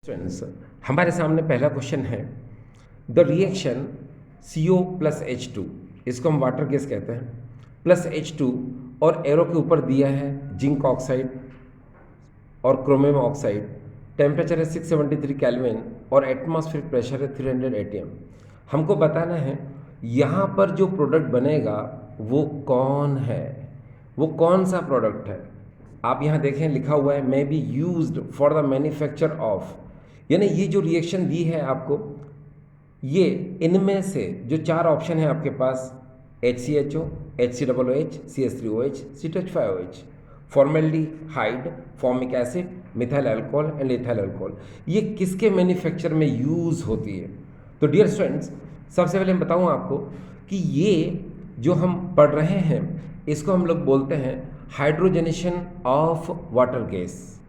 Students, हमारे सामने पहला क्वेश्चन है the reaction CO plus H2, इसको हम वाटर गैस कहते हैं, प्लस H2 और एरो के ऊपर दिया है जिंक ऑक्साइड और क्रोमियम ऑक्साइड। टेम्परेचर है 673 केल्विन और एटमॉस्फेरिक प्रेशर है 300 atm। हमको बताना है यहाँ पर जो प्रोडक्ट बनेगा वो कौन है, वो कौन सा प्रोडक्ट है। आप यहाँ देखें लिखा हुआ है may be used for the manufacture of, यानी ये जो रिएक्शन दी है आपको, ये इनमें से जो चार ऑप्शन है आपके पास HCHO, HCOOH, CH3OH, C2H5OH, formaldehyde, formic acid, methyl alcohol and ethyl alcohol, ये किसके मैन्युफैक्चर में यूज़ होती है। तो डियर स्टूडेंट्स, सबसे पहले मैं बताऊँ आपको कि ये जो हम पढ़ रहे हैं इसको हम लोग बोलते हैं हाइड्रोजनेशन ऑफ वाटर गैस।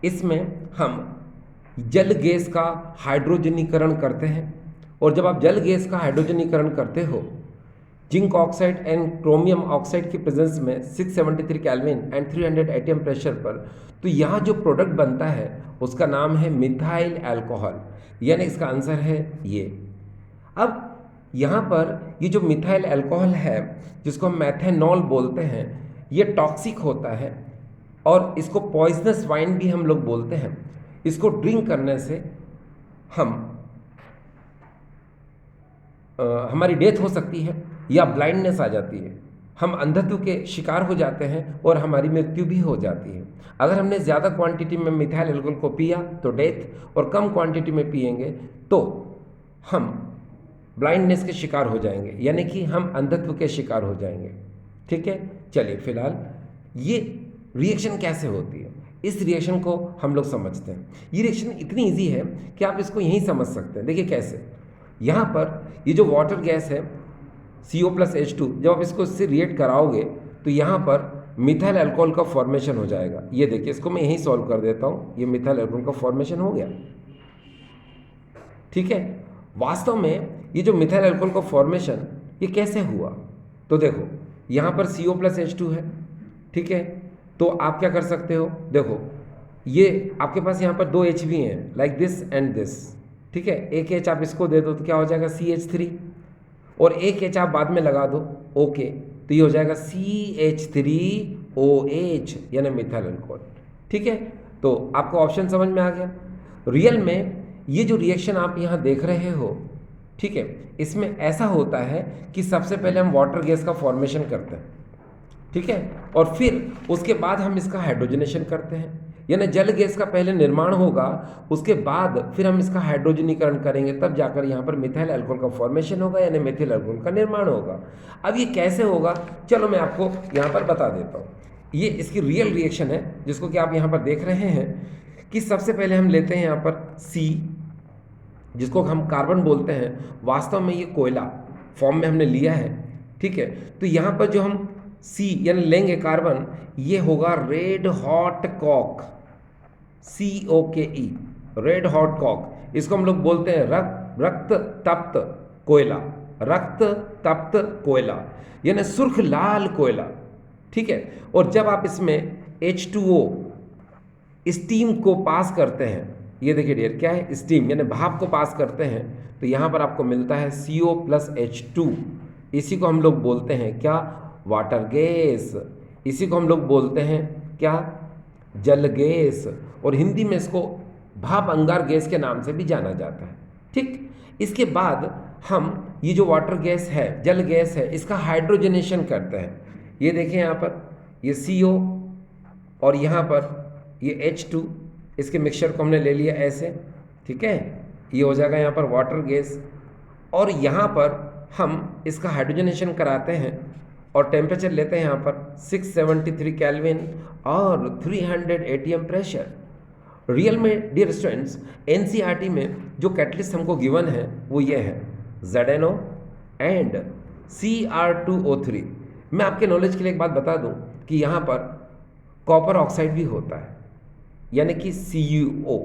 इसमें हम जल गैस का हाइड्रोजनीकरण करते हैं, और जब आप जल गैस का हाइड्रोजनीकरण करते हो zinc oxide and chromium oxide की प्रेजेंस में 673 केल्विन एंड 300 atm प्रेशर पर, तो यहाँ जो प्रोडक्ट बनता है उसका नाम है मिथाइल अल्कोहल, यानी इसका आंसर है ये। अब यहाँ पर ये जो मिथाइल अल्कोहल है जिसको हम मैथेनॉल बोलते हैं, ये टॉक्सिक होता है और इसको पॉइजनस वाइन भी हम लोग बोलते हैं। इसको ड्रिंक करने से हमारी डेथ हो सकती है या ब्लाइंडनेस आ जाती है, हम अंधत्व के शिकार हो जाते हैं और हमारी मृत्यु भी हो जाती है। अगर हमने ज़्यादा क्वांटिटी में मिथाइल अल्कोहल को पिया तो डेथ, और कम क्वांटिटी में पिएंगे तो हम ब्लाइंडनेस के शिकार हो जाएंगे, यानी कि हम अंधत्व के शिकार हो जाएंगे। ठीक है, चलिए फिलहाल ये रिएक्शन कैसे होती है, इस रिएक्शन को हम लोग समझते हैं। ये रिएक्शन इतनी इजी है कि आप इसको यहीं समझ सकते हैं। देखिए कैसे, यहाँ पर ये जो वाटर गैस है CO प्लस H2, जब आप इसको इससे रिएक्ट कराओगे तो यहाँ पर मिथाइल अल्कोहल का फॉर्मेशन हो जाएगा। ये देखिए, इसको मैं यहीं सॉल्व कर देता हूँ, ये मिथाइल अल्कोहल का फॉर्मेशन हो गया। ठीक है, वास्तव में ये जो मिथाइल अल्कोहल का फॉर्मेशन ये कैसे हुआ, तो देखो यहाँ पर CO प्लस H2 है। ठीक है, तो आप क्या कर सकते हो, देखो ये आपके पास यहाँ पर दो H भी हैं, लाइक दिस एंड दिस। ठीक है, एक H आप इसको दे दो तो क्या हो जाएगा CH3, और एक H आप बाद में लगा दो, ओके, तो ये हो जाएगा CH3OH, यानी मिथाइल अल्कोहल। ठीक है, तो आपको ऑप्शन समझ में आ गया। रियल में ये जो रिएक्शन आप यहाँ देख रहे हो, ठीक है, इसमें ऐसा होता है कि सबसे पहले हम वाटर गैस का फॉर्मेशन करते हैं। ठीक है, और फिर उसके बाद हम इसका हाइड्रोजनेशन करते हैं, यानी जल गैस का पहले निर्माण होगा, उसके बाद फिर हम इसका हाइड्रोजनीकरण करेंगे, तब जाकर यहाँ पर मिथाइल अल्कोहल का फॉर्मेशन होगा, यानी मिथाइल अल्कोहल का निर्माण होगा। अब ये कैसे होगा, चलो मैं आपको यहाँ पर बता देता हूँ। ये इसकी रियल रिएक्शन है जिसको कि आप यहाँ पर देख रहे हैं कि सबसे पहले हम लेते हैं यहाँ पर C, जिसको हम कार्बन बोलते हैं, वास्तव में ये कोयला फॉर्म में हमने लिया है। ठीक है, तो यहाँ पर जो हम C यानी लेंगे कार्बन, ये होगा red hot coke, COKE, red hot coke. इसको हम लोग बोलते हैं रक्त तप्त कोयला, रक्त तप्त कोयला, यानी सुर्ख लाल कोयला। ठीक है, और जब आप इसमें H2O स्टीम को पास करते हैं, ये देखिए डियर क्या है, स्टीम यानी भाप को पास करते हैं, तो यहाँ पर आपको मिलता है CO प्लस H2। इसी को हम लोग बोलते हैं क्या, वाटर गैस। इसी को हम लोग बोलते हैं क्या, जल गैस, और हिंदी में इसको भाप अंगार गैस के नाम से भी जाना जाता है। ठीक, इसके बाद हम ये जो वाटर गैस है, जल गैस है, इसका हाइड्रोजनेशन करते हैं। ये देखें यहाँ पर ये CO और यहाँ पर ये H2, इसके मिक्सचर को हमने ले लिया ऐसे। ठीक है, ये हो जाएगा यहाँ पर वाटर गैस, और यहाँ पर हम इसका हाइड्रोजनेशन कराते हैं और टेम्परेचर लेते हैं यहाँ पर 673 केल्विन और 300 atm प्रेशर। रियल में डियर स्टूडेंट्स, NCERT में जो कैटलिस्ट हमको गिवन है वो ये है ZNO एंड Cr2O3। मैं आपके नॉलेज के लिए एक बात बता दूं कि यहाँ पर कॉपर ऑक्साइड भी होता है, यानी कि CuO।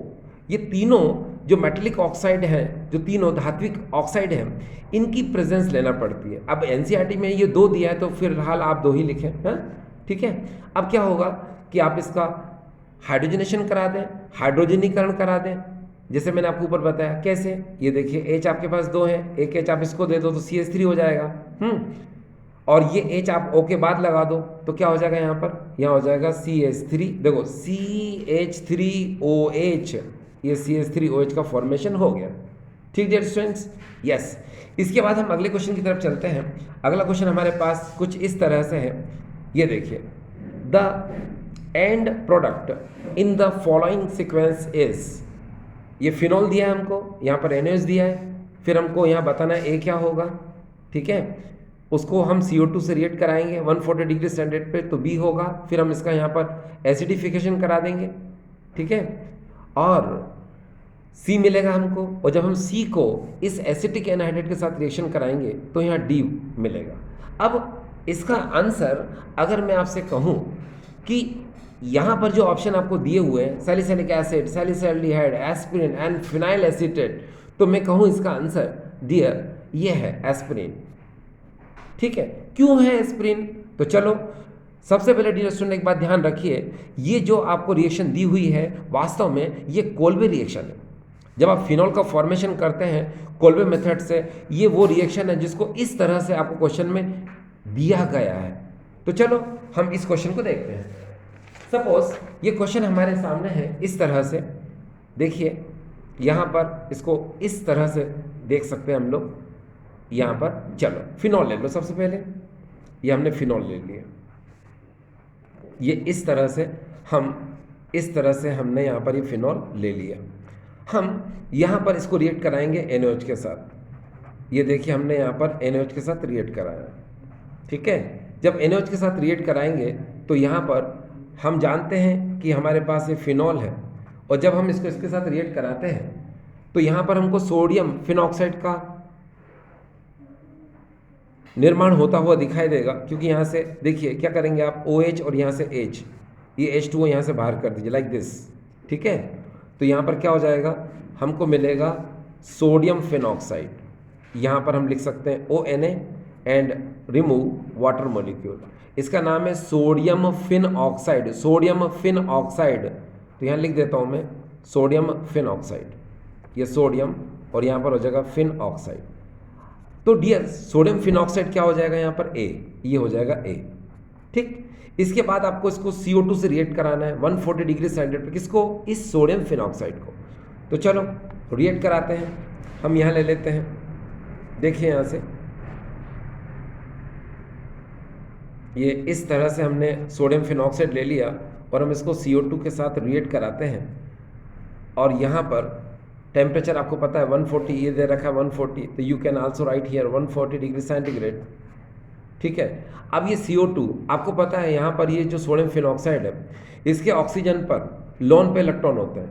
ये तीनों जो मेटलिक ऑक्साइड हैं, जो तीनों धात्विक ऑक्साइड हैं, इनकी प्रेजेंस लेना पड़ती है। अब NCERT में ये दो दिया है तो फिलहाल आप दो ही लिखें। हाँ, ठीक है, अब क्या होगा कि आप इसका हाइड्रोजनेशन करा दें, हाइड्रोजनीकरण करा दें, जैसे मैंने आपको ऊपर बताया। कैसे? ये देखिए H आपके पास 2 है, एक H आप इसको दे दो तो CH3 हो जाएगा। और ये H आप O के बाद लगा दो तो क्या हो जाएगा यहाँ पर? यहाँ हो जाएगा CH3। देखो CH3OH, ये CH3OH का फॉर्मेशन हो गया। ठीक डियर स्टूडेंट्स? यस। इसके बाद हम अगले क्वेश्चन की तरफ चलते हैं। अगला क्वेश्चन हमारे पास कुछ इस तरह से है। ये देखिए, the end product in the following sequence is, ये फिनॉल दिया है हमको, यहाँ पर NaOH दिया है, फिर हमको यहाँ बताना है A क्या होगा। ठीक है, उसको हम CO2 से रिएक्ट कराएंगे 140 डिग्री स्टैंडर्ड पे तो B होगा। फिर हम इसका यहाँ पर एसिडिफिकेशन करा देंगे। ठीक है, और C मिलेगा हमको, और जब हम C को इस एसिटिक एनहाइड्रेट के साथ रिएक्शन कराएंगे तो यहाँ D मिलेगा। अब इसका आंसर अगर मैं आपसे कहूँ कि यहाँ पर जो ऑप्शन आपको दिए हुए हैं salicylic acid, salicylaldehyde, aspirin and phenyl acetate, तो मैं कहूँ इसका आंसर डियर ये है एस्पिरिन। ठीक है, क्यों है एस्पिरिन? तो चलो सबसे पहले डियर स्टूडेंट एक बात ध्यान रखिए, ये जो आपको रिएक्शन दी हुई है वास्तव में ये कोल्बे रिएक्शन है। जब आप फिनॉल का फॉर्मेशन करते हैं कोल्बे मेथड से, ये वो रिएक्शन है जिसको इस तरह से आपको क्वेश्चन में दिया गया है। तो चलो हम इस क्वेश्चन को देखते हैं। सपोज ये क्वेश्चन हमारे सामने है इस तरह से, देखिए यहाँ पर इसको इस तरह से देख सकते हैं हम लोग। यहाँ पर चलो फिनॉल ले लो सबसे पहले, ये हमने फिनॉल ले लिया, ये इस तरह से हमने यहाँ पर ये फिनॉल ले लिया। हम यहाँ पर इसको रिएक्ट कराएंगे NaOH के साथ। ये देखिए हमने यहाँ पर NaOH के साथ रिएक्ट कराया। ठीक है, जब NaOH के साथ रिएक्ट कराएंगे तो यहाँ पर हम जानते हैं कि हमारे पास ये फिनॉल है, और जब हम इसको इसके साथ रिएक्ट कराते हैं तो यहाँ पर हमको सोडियम फिनॉक्साइड का निर्माण होता हुआ दिखाई देगा, क्योंकि यहाँ से देखिए क्या करेंगे आप, OH और यहाँ से H, ये H2O यहाँ से बाहर कर दीजिए लाइक दिस। ठीक है, तो यहाँ पर क्या हो जाएगा, हमको मिलेगा सोडियम फिनॉक्साइड। यहाँ पर हम लिख सकते हैं ONA and remove water molecule, इसका नाम है sodium phenoxide. Sodium phenoxide, तो यहाँ लिख देता हूँ मैं सोडियम फिन ऑक्साइड, ये सोडियम और यहाँ पर हो जाएगा फिन ऑक्साइड। तो डियर सोडियम फिन ऑक्साइड क्या हो जाएगा यहाँ पर A, ये हो जाएगा A। ठीक, इसके बाद आपको इसको CO2 से रिएक्ट कराना है 140 डिग्री सेंटीग्रेड पे, किसको, इस सोडियम फिन ऑक्साइड को। तो चलो रिएक्ट कराते हैं, हम यहाँ ले लेते हैं, देखिए यहाँ से ये इस तरह से हमने सोडियम फिनॉक्साइड ले लिया और हम इसको CO2 के साथ रिएक्ट कराते हैं। और यहाँ पर टेम्परेचर आपको पता है 140, ये दे रखा है 140, तो you can also right here 140 degree centigrade. ठीक है, अब ये CO2 आपको पता है, यहाँ पर ये जो सोडियम फिनॉक्साइड है इसके ऑक्सीजन पर लोन पे इलेक्ट्रॉन होते हैं,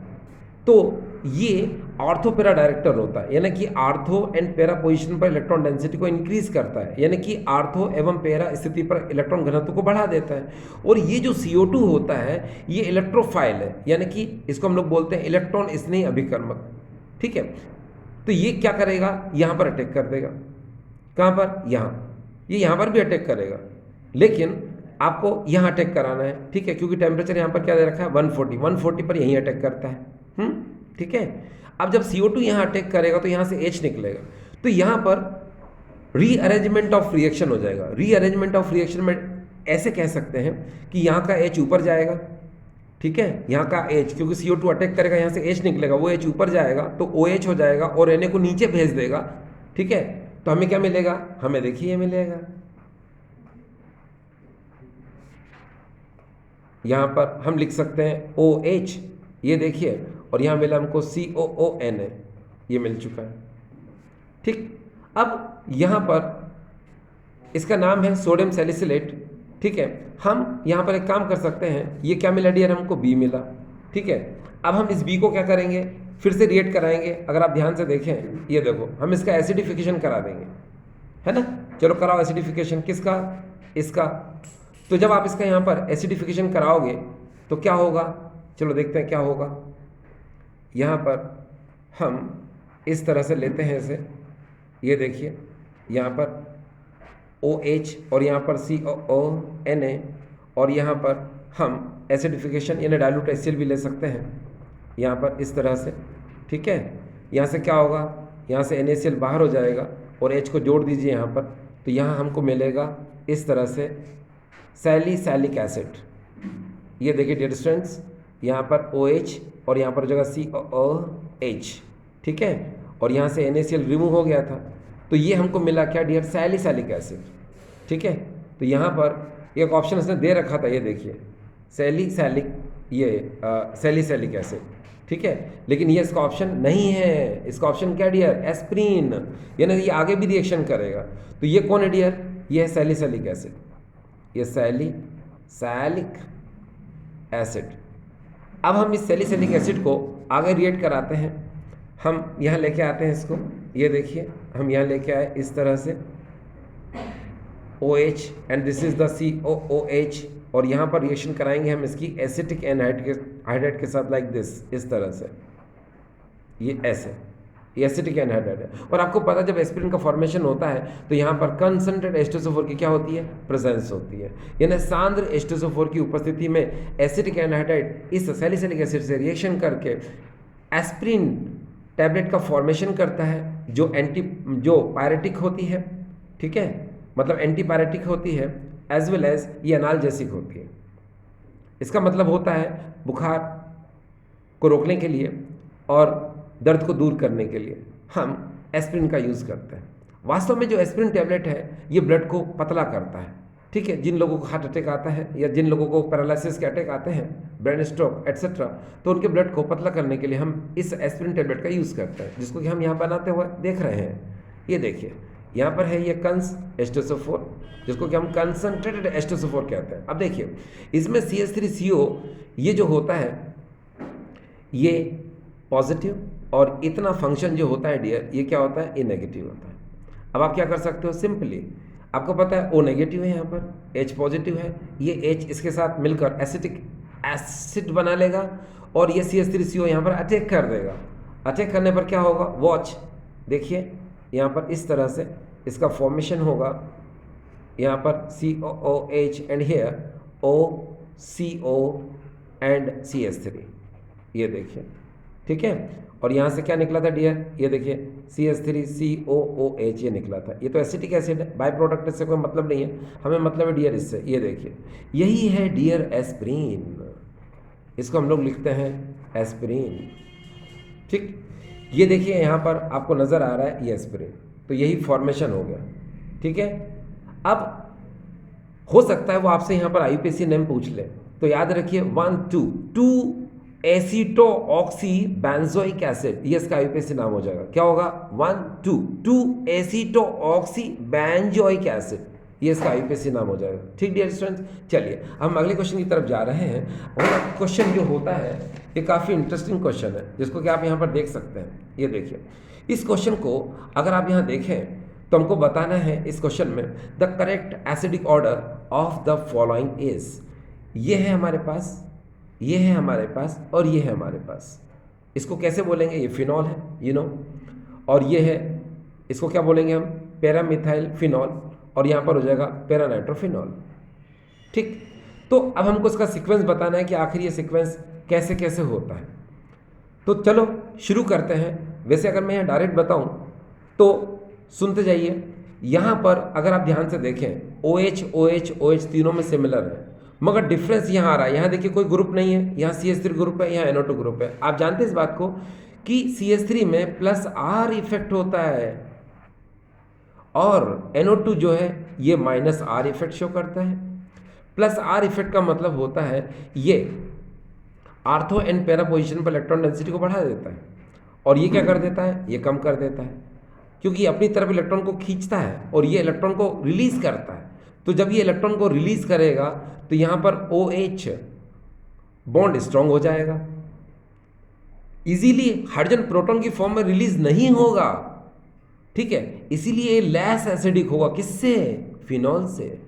तो ये ऑर्थो पैरा डायरेक्टर होता है, यानी कि आर्थो एंड पैरा पोजीशन पर इलेक्ट्रॉन डेंसिटी को इंक्रीज करता है, यानी कि आर्थो एवं पैरा स्थिति पर इलेक्ट्रॉन घनत्व को बढ़ा देता है। और ये जो CO2 होता है ये इलेक्ट्रोफाइल है, यानी कि इसको हम लोग बोलते हैं इलेक्ट्रॉन स्नेही अभिकर्मक। ठीक है, तो ये क्या करेगा, यहाँ पर अटैक कर देगा, कहाँ पर, यहाँ, ये यहाँ पर भी अटैक करेगा, लेकिन आपको यहाँ अटैक कराना है। ठीक है, क्योंकि टेम्परेचर यहाँ पर क्या दे रखा है 140 पर यहीं अटैक करता है। ठीक है, अब जब CO2 यहाँ अटैक करेगा तो यहाँ से H निकलेगा, तो यहाँ पर रीअरेंजमेंट ऑफ रिएक्शन हो जाएगा। रीअरेंजमेंट ऑफ रिएक्शन में ऐसे कह सकते हैं कि यहाँ का H ऊपर जाएगा, ठीक है, यहाँ का H, क्योंकि CO2 अटैक करेगा यहाँ से H निकलेगा, वो H ऊपर जाएगा तो OH हो जाएगा और Na को नीचे भेज देगा। ठीक है, तो हमें क्या मिलेगा, हमें देखिए ये मिलेगा, यहाँ पर हम लिख सकते हैं OH, ये देखिए, और यहाँ मिला हमको COONA, ये मिल चुका है। ठीक, अब यहाँ पर इसका नाम है सोडियम सैलिसिलेट। ठीक है, हम यहाँ पर एक काम कर सकते हैं, ये क्या मिला डियर, हमको B मिला। ठीक है, अब हम इस B को क्या करेंगे, फिर से रिएक्ट कराएंगे। अगर आप ध्यान से देखें, ये देखो हम इसका एसिडिफिकेशन करा देंगे, है ना। चलो कराओ एसिडिफिकेशन, किसका, इसका। तो जब आप इसका यहाँ पर एसिडिफिकेशन कराओगे तो क्या होगा, चलो देखते हैं क्या होगा। यहाँ पर हम इस तरह से लेते हैं इसे, ये देखिए यहाँ पर OH और यहाँ पर COONA, और यहाँ पर हम एसिडिफिकेशन यानी डाइल्यूट HCl भी ले सकते हैं यहाँ पर इस तरह से। ठीक है, यहाँ से क्या होगा, यहाँ से NaCl बाहर हो जाएगा और H को जोड़ दीजिए यहाँ पर, तो यहाँ हमको मिलेगा इस तरह से सैलिसिलिक एसिड। ये देखिए डियर स्टूडेंट्स, यहाँ पर OH और यहाँ पर हो जाएगा COOH, ठीक है, और यहाँ से NaCl रिमूव हो गया था, तो ये हमको मिला क्या डियर, सैलिसिलिक एसिड। ठीक है, तो यहाँ पर एक ऑप्शन उसने दे रखा था, ये देखिए सैलिसिलिक एसिड, ठीक है, लेकिन ये इसका ऑप्शन नहीं है। इसका ऑप्शन क्या डियर, एस्प्रिन, यानी ये आगे भी रिएक्शन करेगा। तो ये कौन है डियर, ये है सैलिसिलिक एसिड, ये सैलिसिलिक एसिड। अब हम इस सैलिसिलिक एसिड को आगे रिएक्ट कराते हैं, हम यहाँ लेके आते हैं इसको, ये देखिए हम यहाँ लेके आए इस तरह से OH and this is the COOH, और यहाँ पर रिएक्शन कराएंगे हम इसकी एसिटिक एनहाइड्राइड के साथ, लाइक दिस, इस तरह से, ये ऐसे, ये एसिटिक एनहाइड्राइड है। और आपको पता है जब एस्पिरिन का फॉर्मेशन होता है तो यहाँ पर कंसंट्रेटेड H2SO4 की क्या होती है, प्रेजेंस होती है, यानी सांद्र H2SO4 की उपस्थिति में एसिटिक एनहाइड्राइड इस सैलिसिलिक एसिड से रिएक्शन करके एस्पिरिन टैबलेट का फॉर्मेशन करता है, जो पायरेटिक होती है, ठीक है, मतलब एंटीपायरेटिक होती है, एज वेल एज ये एनाल्जेसिक होती है। इसका मतलब होता है बुखार को रोकने के लिए और दर्द को दूर करने के लिए हम एस्पिरिन का यूज़ करते हैं। वास्तव में जो एस्पिरिन टैबलेट है ये ब्लड को पतला करता है, ठीक है, जिन लोगों को हार्ट अटैक आता है या जिन लोगों को पैरालिसिस के अटैक आते हैं, ब्रेन स्ट्रोक एट्सेट्रा, तो उनके ब्लड को पतला करने के लिए हम इस एस्पिरिन टैबलेट का यूज़ करते हैं, जिसको कि हम यहाँ बनाते हुए देख रहे हैं। ये देखिए यहाँ पर है ये कंस H2SO4, जिसको कि हम कंसंट्रेटेड H2SO4 कहते हैं। अब देखिए इसमें CH3CO ये जो होता है ये पॉजिटिव, और इतना फंक्शन जो होता है डियर ये क्या होता है, ये नेगेटिव होता है। अब आप क्या कर सकते हो, सिंपली आपको पता है O नेगेटिव है, यहाँ पर H पॉजिटिव है, ये H इसके साथ मिलकर एसिटिक एसिड बना लेगा और ये CH3CO यहाँ पर अटैक कर देगा। अटैक करने पर क्या होगा, वॉच देखिए यहाँ पर इस तरह से इसका फॉर्मेशन होगा, यहाँ पर COOH and here OCO and CH3, ये देखिए, ठीक है, और यहाँ से क्या निकला था डियर, ये देखिए CH3COOH ये निकला था। ये तो एसिटिक एसिड है, बाय प्रोडक्ट से कोई मतलब नहीं है, हमें मतलब है डियर इससे, ये देखिए यही है डियर एस्पिरिन, इसको हम लोग लिखते हैं एस्पिरिन, ठीक। ये देखिए यहाँ पर आपको नज़र आ रहा है ये एस्पिरिन, तो यही फॉर्मेशन हो गया, ठीक है। अब हो सकता है वो आपसे यहाँ पर IUPAC नेम पूछ ले, तो याद रखिए 2 एसीटो ऑक्सी बेंजोइक एसिड, ये इसका IUPAC नाम हो जाएगा। क्या होगा, 2 एसीटो ऑक्सी बेंजोइक एसिड, ये इसका IUPAC नाम हो जाएगा, ठीक डियर स्टूडेंट्स। चलिए हम अगले क्वेश्चन की तरफ जा रहे हैं, और क्वेश्चन जो होता है ये काफ़ी इंटरेस्टिंग क्वेश्चन है, जिसको कि आप यहाँ पर देख सकते हैं। ये देखिए इस क्वेश्चन को अगर आप यहाँ देखें तो हमको बताना है इस क्वेश्चन में the correct acidic order of the following is, ये है हमारे पास, ये है हमारे पास, और ये है हमारे पास। इसको कैसे बोलेंगे, ये फिनॉल है यू नो, और ये है, इसको क्या बोलेंगे हम, पैरामिथाइल फिनॉल, और यहाँ पर हो जाएगा पैरानाइट्रोफिनॉल, ठीक। तो अब हमको इसका सीक्वेंस बताना है कि आखिर ये सीक्वेंस कैसे कैसे होता है। तो चलो शुरू करते हैं। वैसे अगर मैं यहाँ डायरेक्ट बताऊँ तो सुनते जाइए, यहाँ पर अगर आप ध्यान से देखें OH OH OH तीनों में सिमिलर है, मगर डिफरेंस यहाँ आ रहा है। यहाँ देखिए कोई ग्रुप नहीं है, यहाँ CH3 ग्रुप है, यहाँ NO2 ग्रुप है। आप जानते हैं इस बात को कि CH3 में +R इफेक्ट होता है और NO2 जो है ये -R इफेक्ट शो करता है। +R इफेक्ट का मतलब होता है ये आर्थो एंड पैरा पोजिशन पर इलेक्ट्रॉन डेंसिटी को बढ़ा देता है, और ये क्या कर देता है, ये कम कर देता है, क्योंकि अपनी तरफ इलेक्ट्रॉन को खींचता है और ये इलेक्ट्रॉन को रिलीज करता है। तो जब ये इलेक्ट्रॉन को रिलीज करेगा तो यहाँ पर OH बॉन्ड स्ट्रांग हो जाएगा, इजीली हाइड्रोजन प्रोटॉन की फॉर्म में रिलीज नहीं होगा, ठीक है, इसीलिए लेस एसिडिक होगा। किससे, फिनॉल से।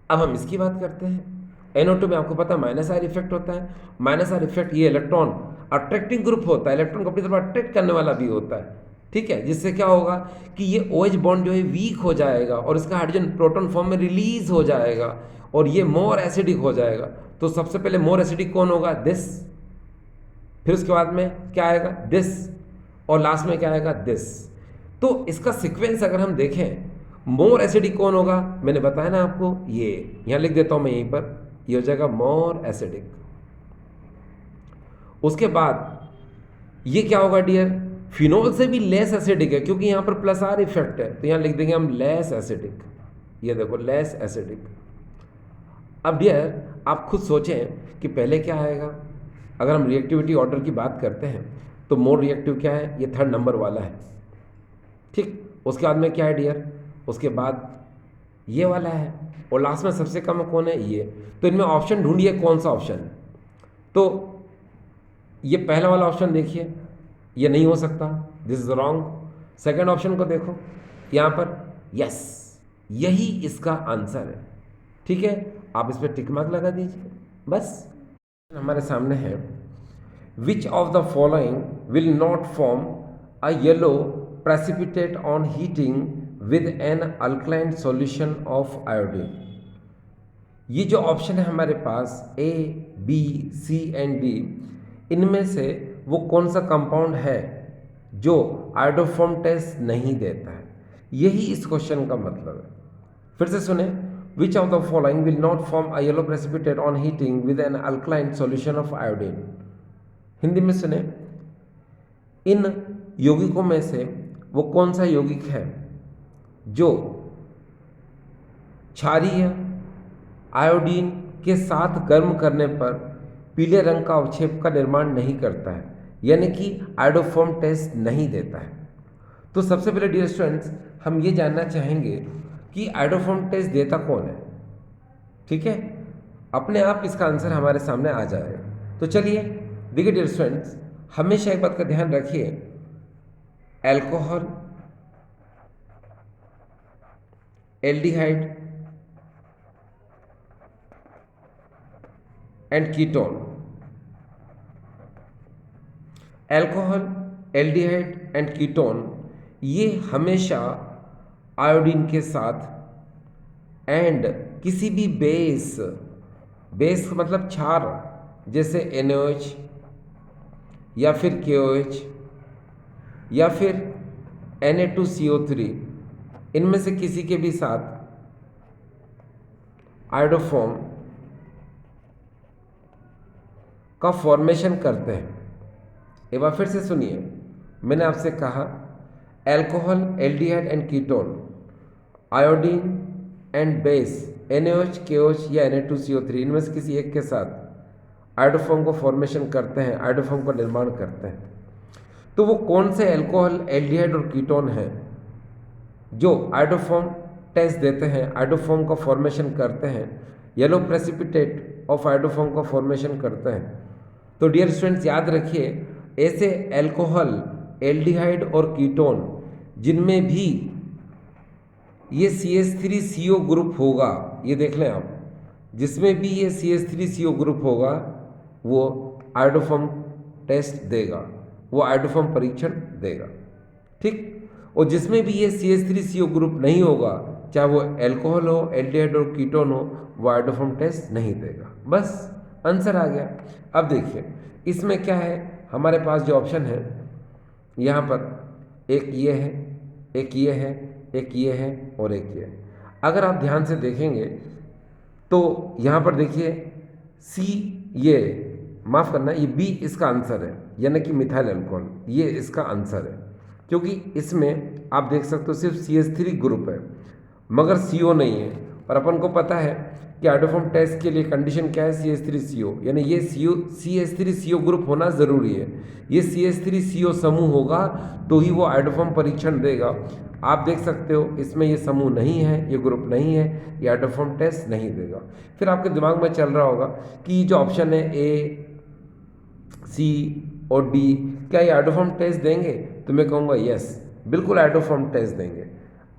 अब हम इसकी बात करते हैं। NO2 में आपको पता है -R इफेक्ट होता है। -R इफेक्ट ये इलेक्ट्रॉन अट्रैक्टिंग ग्रुप होता है, इलेक्ट्रॉन को अपनी तरफ अट्रैक्ट करने वाला भी होता है, ठीक है, जिससे क्या होगा कि ये OH बॉन्ड जो है वीक हो जाएगा और इसका हाइड्रोजन प्रोटॉन फॉर्म में रिलीज हो जाएगा और ये मोर एसिडिक हो जाएगा। तो सबसे पहले मोर एसिडिक कौन होगा, दिस, फिर उसके बाद में क्या आएगा, दिस, और लास्ट में क्या आएगा, दिस। तो इसका सीक्वेंस अगर हम देखें, मोर एसिडिक कौन होगा, मैंने बताया ना आपको, ये यहाँ लिख देता हूँ मैं यहीं पर, ये हो जाएगा मोर एसिडिक। उसके बाद ये क्या होगा डियर, फिनोल से भी लेस एसिडिक है, क्योंकि यहाँ पर प्लस आर इफेक्ट है, तो यहाँ लिख देंगे हम लेस एसिडिक। ये देखो लेस एसिडिक। अब डियर आप खुद सोचें कि पहले क्या आएगा। अगर हम रिएक्टिविटी ऑर्डर की बात करते हैं तो मोर रिएक्टिव क्या है, ये थर्ड नंबर वाला है, ठीक। उसके बाद में क्या है डियर, उसके बाद ये वाला है, और लास्ट में सबसे कम कौन है, ये। तो इनमें ऑप्शन ढूंढिए कौन सा ऑप्शन है। तो ये पहला वाला ऑप्शन देखिए, ये नहीं हो सकता, this is wrong. Second option को देखो यहाँ पर, यस, यही इसका आंसर है, ठीक है। आप इस पर टिक मार्क लगा दीजिए बस। हमारे सामने है, which of the following will not form a yellow precipitate on heating with an alkaline solution of iodine. ये जो ऑप्शन है हमारे पास A, B, C and D, इनमें से वो कौन सा कंपाउंड है जो आयोडोफॉर्म टेस्ट नहीं देता है, यही इस क्वेश्चन का मतलब है। फिर से सुने, which of the following will not form a yellow precipitate on heating with an alkaline solution of iodine. Hindi में सुने, इन यौगिकों में से वो कौन सा यौगिक है जो क्षारीय आयोडीन के साथ गर्म करने पर पीले रंग का अवक्षेप का निर्माण नहीं करता है, यानी कि आयोडोफॉर्म टेस्ट नहीं देता है। तो सबसे पहले डियर स्टूडेंट्स, हम ये जानना चाहेंगे कि आयोडोफॉर्म टेस्ट देता कौन है, ठीक है। अपने आप इसका आंसर हमारे सामने आ जाएगा। तो चलिए देखिए डियर स्टूडेंट्स, हमेशा एक बात का ध्यान रखिए, alcohol, aldehyde and ketone, alcohol, aldehyde and ketone, ये हमेशा आयोडीन के साथ एंड किसी भी बेस, बेस मतलब क्षार, जैसे NaOH या फिर KOH या फिर Na2CO3, इनमें से किसी के भी साथ आयोडोफॉर्म का फॉर्मेशन करते हैं। एक बार फिर से सुनिए, मैंने आपसे कहा alcohol, aldehyde and ketone, iodine and base NaOH, KOH या Na2CO3, इनमें से किसी एक के साथ आयोडोफॉर्म को फॉर्मेशन करते हैं, आयोडोफॉर्म का निर्माण करते हैं। तो वो कौन से एल्कोहल, एल्डिहाइड और कीटोन हैं जो आयोडोफॉर्म टेस्ट देते हैं, आयोडोफॉर्म का फॉर्मेशन करते हैं, येलो प्रेसिपिटेट ऑफ आयोडोफॉर्म का फॉर्मेशन करते हैं। तो डियर स्टूडेंट्स याद रखिए, ऐसे एल्कोहल, एल्डिहाइड और कीटोन जिनमें भी ये CH3CO ग्रुप होगा, ये देख लें आप, जिसमें भी ये CH3CO ग्रुप होगा वो आयोडोफॉर्म टेस्ट देगा, वो आयोडोफॉर्म परीक्षण देगा, ठीक। और जिसमें भी ये CH3CO ग्रुप नहीं होगा, चाहे वो एल्कोहल हो, एल्डिहाइड और कीटोन हो, वो आयोडोफॉर्म टेस्ट नहीं देगा। बस आंसर आ गया। अब देखिए इसमें क्या है, हमारे पास जो ऑप्शन है यहाँ पर एक ये है, एक ये है, एक ये है और एक ये है। अगर आप ध्यान से देखेंगे तो यहाँ पर देखिए सी, ये माफ़ करना, ये बी इसका आंसर है, यानी कि मिथाइल अल्कोहल, ये इसका आंसर है, क्योंकि इसमें आप देख सकते हो सिर्फ CH3 ग्रुप है मगर CO नहीं है। और अपन को पता है कि आयोडोफॉर्म टेस्ट के लिए कंडीशन क्या है, CH3CO, यानी ये CH3CO ग्रुप होना ज़रूरी है। ये CH3CO समूह होगा तो ही वो आयोडोफॉर्म परीक्षण देगा। आप देख सकते हो इसमें ये समूह नहीं है, ये ग्रुप नहीं है, ये आयोडोफॉर्म टेस्ट नहीं देगा। फिर आपके दिमाग में चल रहा होगा कि जो ऑप्शन है A, C और D, क्या ये आयोडोफॉर्म टेस्ट देंगे? तो मैं कहूँगा यस, बिल्कुल आयोडोफॉर्म टेस्ट देंगे।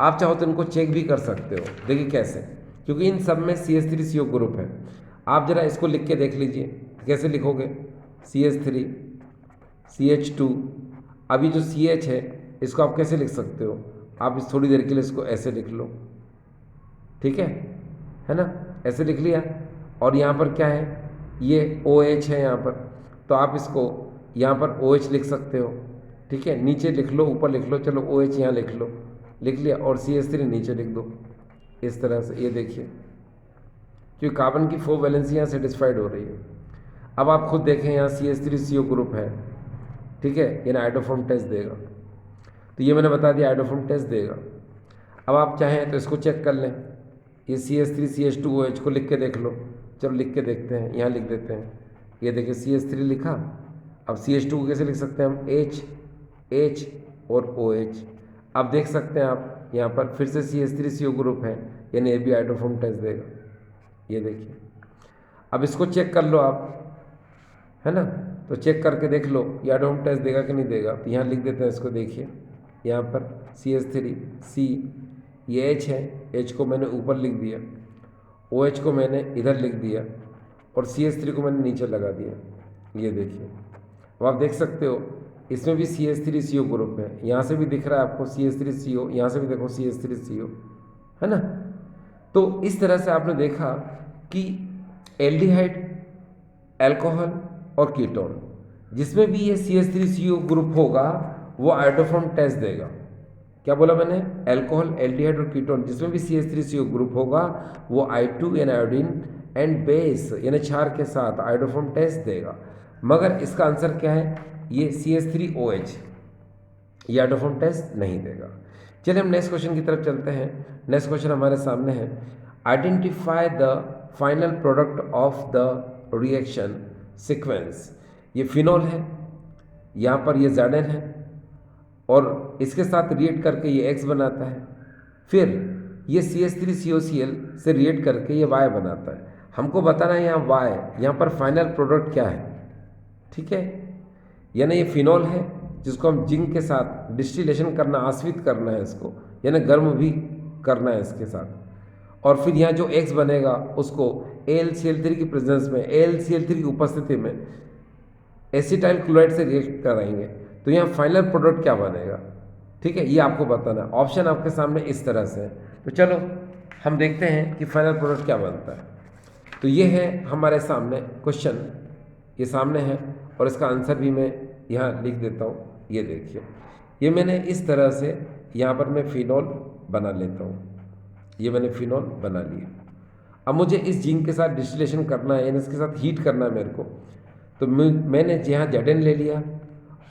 आप चाहो तो इनको चेक भी कर सकते हो, देखिए कैसे, क्योंकि इन सब में CH3CO ग्रुप है। आप जरा इसको लिख के देख लीजिए, कैसे लिखोगे, CH3 CH2, अभी जो CH है इसको आप कैसे लिख सकते हो, आप इस थोड़ी देर के लिए इसको ऐसे लिख लो, ठीक है ना, ऐसे लिख लिया। और यहाँ पर क्या है, ये OH है यहाँ पर, तो आप इसको यहाँ पर OH लिख सकते हो, ठीक है, नीचे लिख लो, ऊपर लिख लो, चलो OH यहाँ लिख लो, लिख लिया, और CH3 नीचे लिख दो इस तरह से। ये देखिए, क्योंकि कार्बन की 4 वैलेंसी यहाँ सेटिस्फाइड हो रही है। अब आप खुद देखें, यहाँ CH3CO ग्रुप है, ठीक है, यानी आइडोफॉर्म टेस्ट देगा। तो ये मैंने बता दिया, आइडोफॉर्म टेस्ट देगा। अब आप चाहें तो इसको चेक कर लें, ये CH3CH2OH को लिख के देख लो। चलो लिख के देखते हैं, यहाँ लिख देते हैं। ये देखिए CH3 लिखा, अब CH2 को कैसे लिख सकते हैं हम, H और OH। अब देख सकते हैं आप यहाँ पर फिर से CH3CO ग्रुप है, यानी ये भी आइडोफॉर्म टेस्ट देगा। ये देखिए, अब इसको चेक कर लो आप, है ना, तो चेक करके देख लो ये आइडोफॉर्म टेस्ट देगा कि नहीं देगा। तो यहाँ लिख देते हैं इसको, देखिए यहाँ पर CH3C, ये H है, H को मैंने ऊपर लिख दिया, OH को मैंने इधर लिख दिया, और CH3 को मैंने नीचे लगा दिया। ये देखिए, अब आप देख सकते हो इसमें भी CH3CO ग्रुप है, यहाँ से भी दिख रहा है आपको CH3CO, यहाँ से भी देखो CH3CO, है ना। तो इस तरह से आपने देखा कि एल्डिहाइड, अल्कोहल और कीटोन, जिसमें भी ये CH3CO ग्रुप होगा वो आइडोफॉर्म टेस्ट देगा। क्या बोला मैंने, अल्कोहल, एल्डिहाइड और कीटोन जिसमें भी CH3CO ग्रुप होगा वो I2 यानी आयोडीन एंड बेस यानी क्षार के साथ आइडोफॉर्म टेस्ट देगा। मगर इसका आंसर क्या है, ये CH3OH, ये आइडोफॉर्म टेस्ट नहीं देगा। चलिए हम नेक्स्ट क्वेश्चन की तरफ चलते हैं। नेक्स्ट क्वेश्चन हमारे सामने है, identify the final product of the reaction sequence. ये फिनॉल है, यहाँ पर ये Zn है, और इसके साथ रिएक्ट करके ये X बनाता है, फिर ये CH3COCl से रिएक्ट करके ये Y बनाता है। हमको बताना है यहाँ Y, यहाँ पर फाइनल प्रोडक्ट क्या है, ठीक है, यानी ये फिनॉल है जिसको हम जिंक के साथ डिस्टिलेशन करना, आश्वित करना है इसको, यानी गर्म भी करना है इसके साथ, और फिर यहाँ जो X बनेगा उसको AlCl3 की प्रेजेंस में, AlCl3 की उपस्थिति में एसिटाइल क्लोराइड से रिएक्ट कराएंगे, तो यहाँ फाइनल प्रोडक्ट क्या बनेगा, ठीक है, ये आपको बताना है। ऑप्शन आपके सामने इस तरह से है, तो चलो हम देखते हैं कि फाइनल प्रोडक्ट क्या बनता है। तो ये है हमारे सामने क्वेश्चन, ये सामने है, और इसका आंसर भी मैं यहाँ लिख देता हूँ। ये देखिए, ये मैंने इस तरह से यहाँ पर मैं फिनॉल बना लेता हूँ, ये मैंने फिनॉल बना लिया। अब मुझे इस जिंक के साथ डिस्टिलेशन करना है, यानी इसके साथ हीट करना है मेरे को, तो मैंने यहाँ Zn ले लिया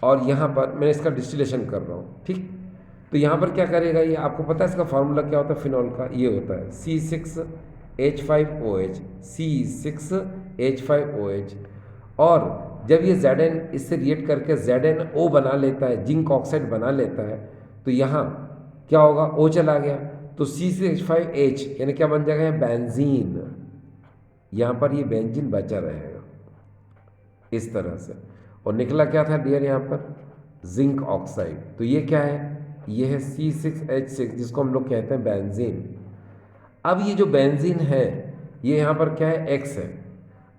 और यहाँ पर मैं इसका डिस्टिलेशन कर रहा हूँ, ठीक। तो यहाँ पर क्या करेगा, ये आपको पता है इसका फार्मूला क्या होता है फिनॉल का, ये होता है C6H5OH, C6H5OH। और जब ये Zn इससे रिएक्ट करके ZnO बना लेता है, जिंक ऑक्साइड बना लेता है, तो यहाँ क्या होगा, O चला गया, तो C6H5H यानी क्या बन जाएगा, बेंजीन। यहाँ पर ये बेंजीन बचा रहेगा इस तरह से, और निकला क्या था डियर, यहाँ पर जिंक ऑक्साइड। तो ये क्या है, ये है C6H6 जिसको हम लोग कहते हैं बेंजीन। अब ये जो बेंजीन है ये यहाँ पर क्या है, X है।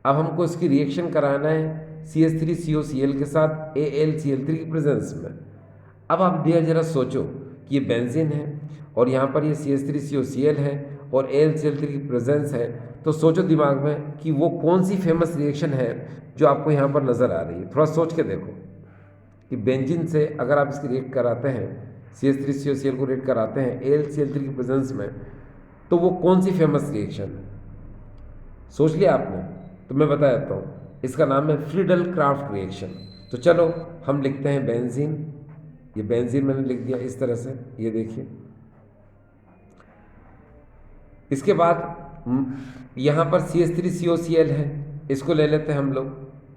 अब हमको इसकी रिएक्शन कराना है CH3COCl के साथ AlCl3 की प्रेजेंस में। अब आप डियर जरा सोचो कि ये बेंजीन है और यहाँ पर ये CH3COCl है और AlCl3 की प्रेजेंस है, तो सोचो दिमाग में कि वो कौन सी फेमस रिएक्शन है जो आपको यहाँ पर नज़र आ रही है। थोड़ा सोच के देखो कि बेंजीन से अगर आप इसकी रिएक्ट कराते हैं, CH3COCl को रिएक्ट कराते हैं AlCl3 की प्रेजेंस में, तो वो कौन सी फेमस रिएक्शन है, सोच लिया आपने। तो मैं बता देता हूँ, इसका नाम है फ्रीडल क्राफ्ट रिएक्शन। तो चलो हम लिखते हैं बेंजीन, ये बेंजीन मैंने लिख दिया इस तरह से, ये देखिए। इसके बाद यहाँ पर CH3COCl है, इसको ले लेते हैं हम लोग,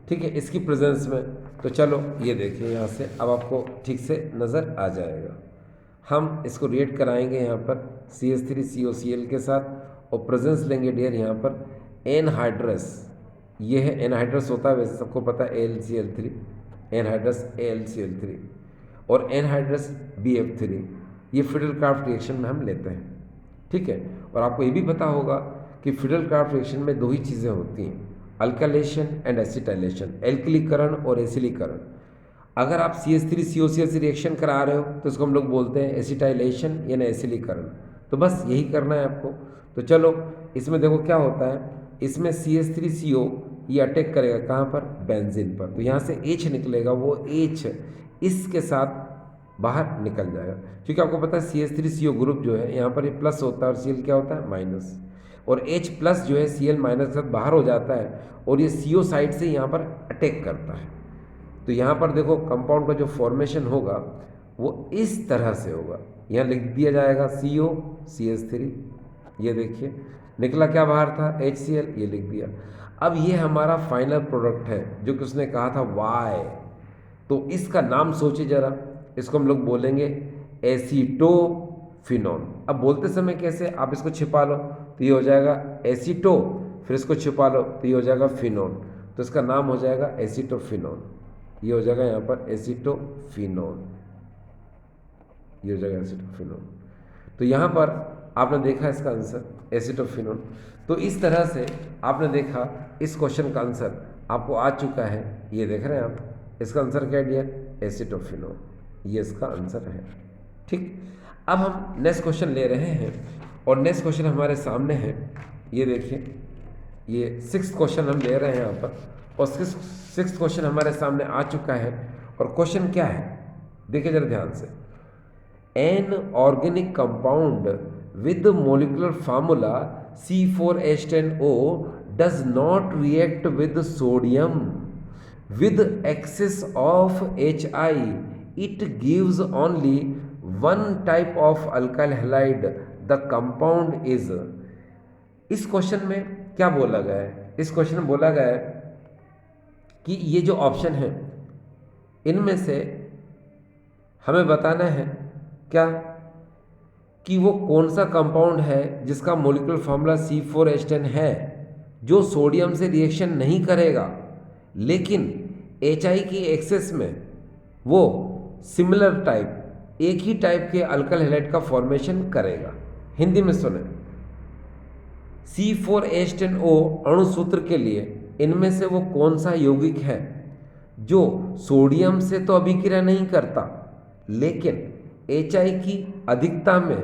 ठीक है, इसकी प्रेजेंस में। तो चलो ये देखिए यहाँ से, अब आपको ठीक से नज़र आ जाएगा। हम इसको रिएक्ट कराएंगे यहाँ पर CH3COCl के साथ, और प्रेजेंस लेंगे डियर यहाँ पर एनहाइड्रस। ये है एनहाइड्रस होता है, वैसे सबको पता है AlCl3, एनहाइड्रस AlCl3 और एनहाइड्रस BF3। ये फ्रीडल क्राफ्ट रिएक्शन में हम लेते हैं, ठीक है। और आपको ये भी पता होगा कि फ्रीडल क्राफ्ट रिएक्शन में दो ही चीज़ें होती हैं, अल्काइलेशन एंड एसिटाइलेशन, एल्किलीकरण और एसिलीकरण। अगर आप CH3COCl से रिएक्शन करा रहे हो तो इसको हम लोग बोलते हैं एसिटाइलेशन यानी एसिलीकरण। तो बस यही करना है आपको। तो चलो इसमें देखो क्या होता है, इसमें CH3CO ये अटैक करेगा कहाँ पर, बेंजीन पर, तो यहाँ से H निकलेगा, वो H इसके साथ बाहर निकल जाएगा, क्योंकि आपको पता है CH3CO ग्रुप जो है यहाँ पर ये प्लस होता है और Cl क्या होता है, माइनस, और H प्लस जो है Cl माइनस के साथ बाहर हो जाता है और ये CO साइड से यहाँ पर अटैक करता है। तो यहाँ पर देखो कंपाउंड का जो फॉर्मेशन होगा वो इस तरह से होगा, यहाँ लिख दिया जाएगा CO CH3, ये देखिए निकला क्या बाहर था, HCl, ये लिख दिया। अब ये हमारा फाइनल प्रोडक्ट है जो कि उसने कहा था Y, तो इसका नाम सोचिए जरा, इसको हम लोग बोलेंगे एसीटोफिनोन। अब बोलते समय कैसे, आप इसको छिपा लो तो ये हो जाएगा एसीटो, फिर इसको छिपा लो तो ये हो जाएगा फिनोन, तो इसका नाम हो जाएगा एसीटोफिनोन, ये हो जाएगा यहाँ पर एसीटोफिनोन, ये हो जाएगा एसीटोफिनोन। तो यहाँ पर आपने देखा इसका आंसर एसीटोफिनोन। तो इस तरह से आपने देखा इस क्वेश्चन का आंसर आपको आ चुका है, ये देख रहे हैं आप, इसका आंसर क्या दिया, एसीटोफिनोन, ये इसका आंसर है। ठीक, अब हम नेक्स्ट क्वेश्चन ले रहे हैं और नेक्स्ट क्वेश्चन हमारे सामने है, ये देखिए, ये 6th क्वेश्चन हम ले रहे हैं यहाँ पर, और 6th क्वेश्चन हमारे सामने आ चुका है। और क्वेश्चन क्या है, देखिए जरा ध्यान से, an organic compound with molecular formula C4H10O does not react with sodium with excess of HI, it gives only one type of alkyl halide, the compound is। इस क्वेश्चन में क्या बोला गया है, इस क्वेश्चन में बोला गया है कि ये जो ऑप्शन है इनमें से हमें बताना है क्या, कि वो कौन सा कंपाउंड है जिसका मोलिकुलर फार्मूला C4H10 है, जो सोडियम से रिएक्शन नहीं करेगा लेकिन HI की एक्सेस में वो सिमिलर टाइप, एक ही टाइप के अल्काइल हैलाइड का फॉर्मेशन करेगा। हिंदी में सुने, C4H10O अणु सूत्र के लिए इनमें से वो कौन सा यौगिक है जो सोडियम से तो अभिक्रिया नहीं करता लेकिन HI की अधिकता में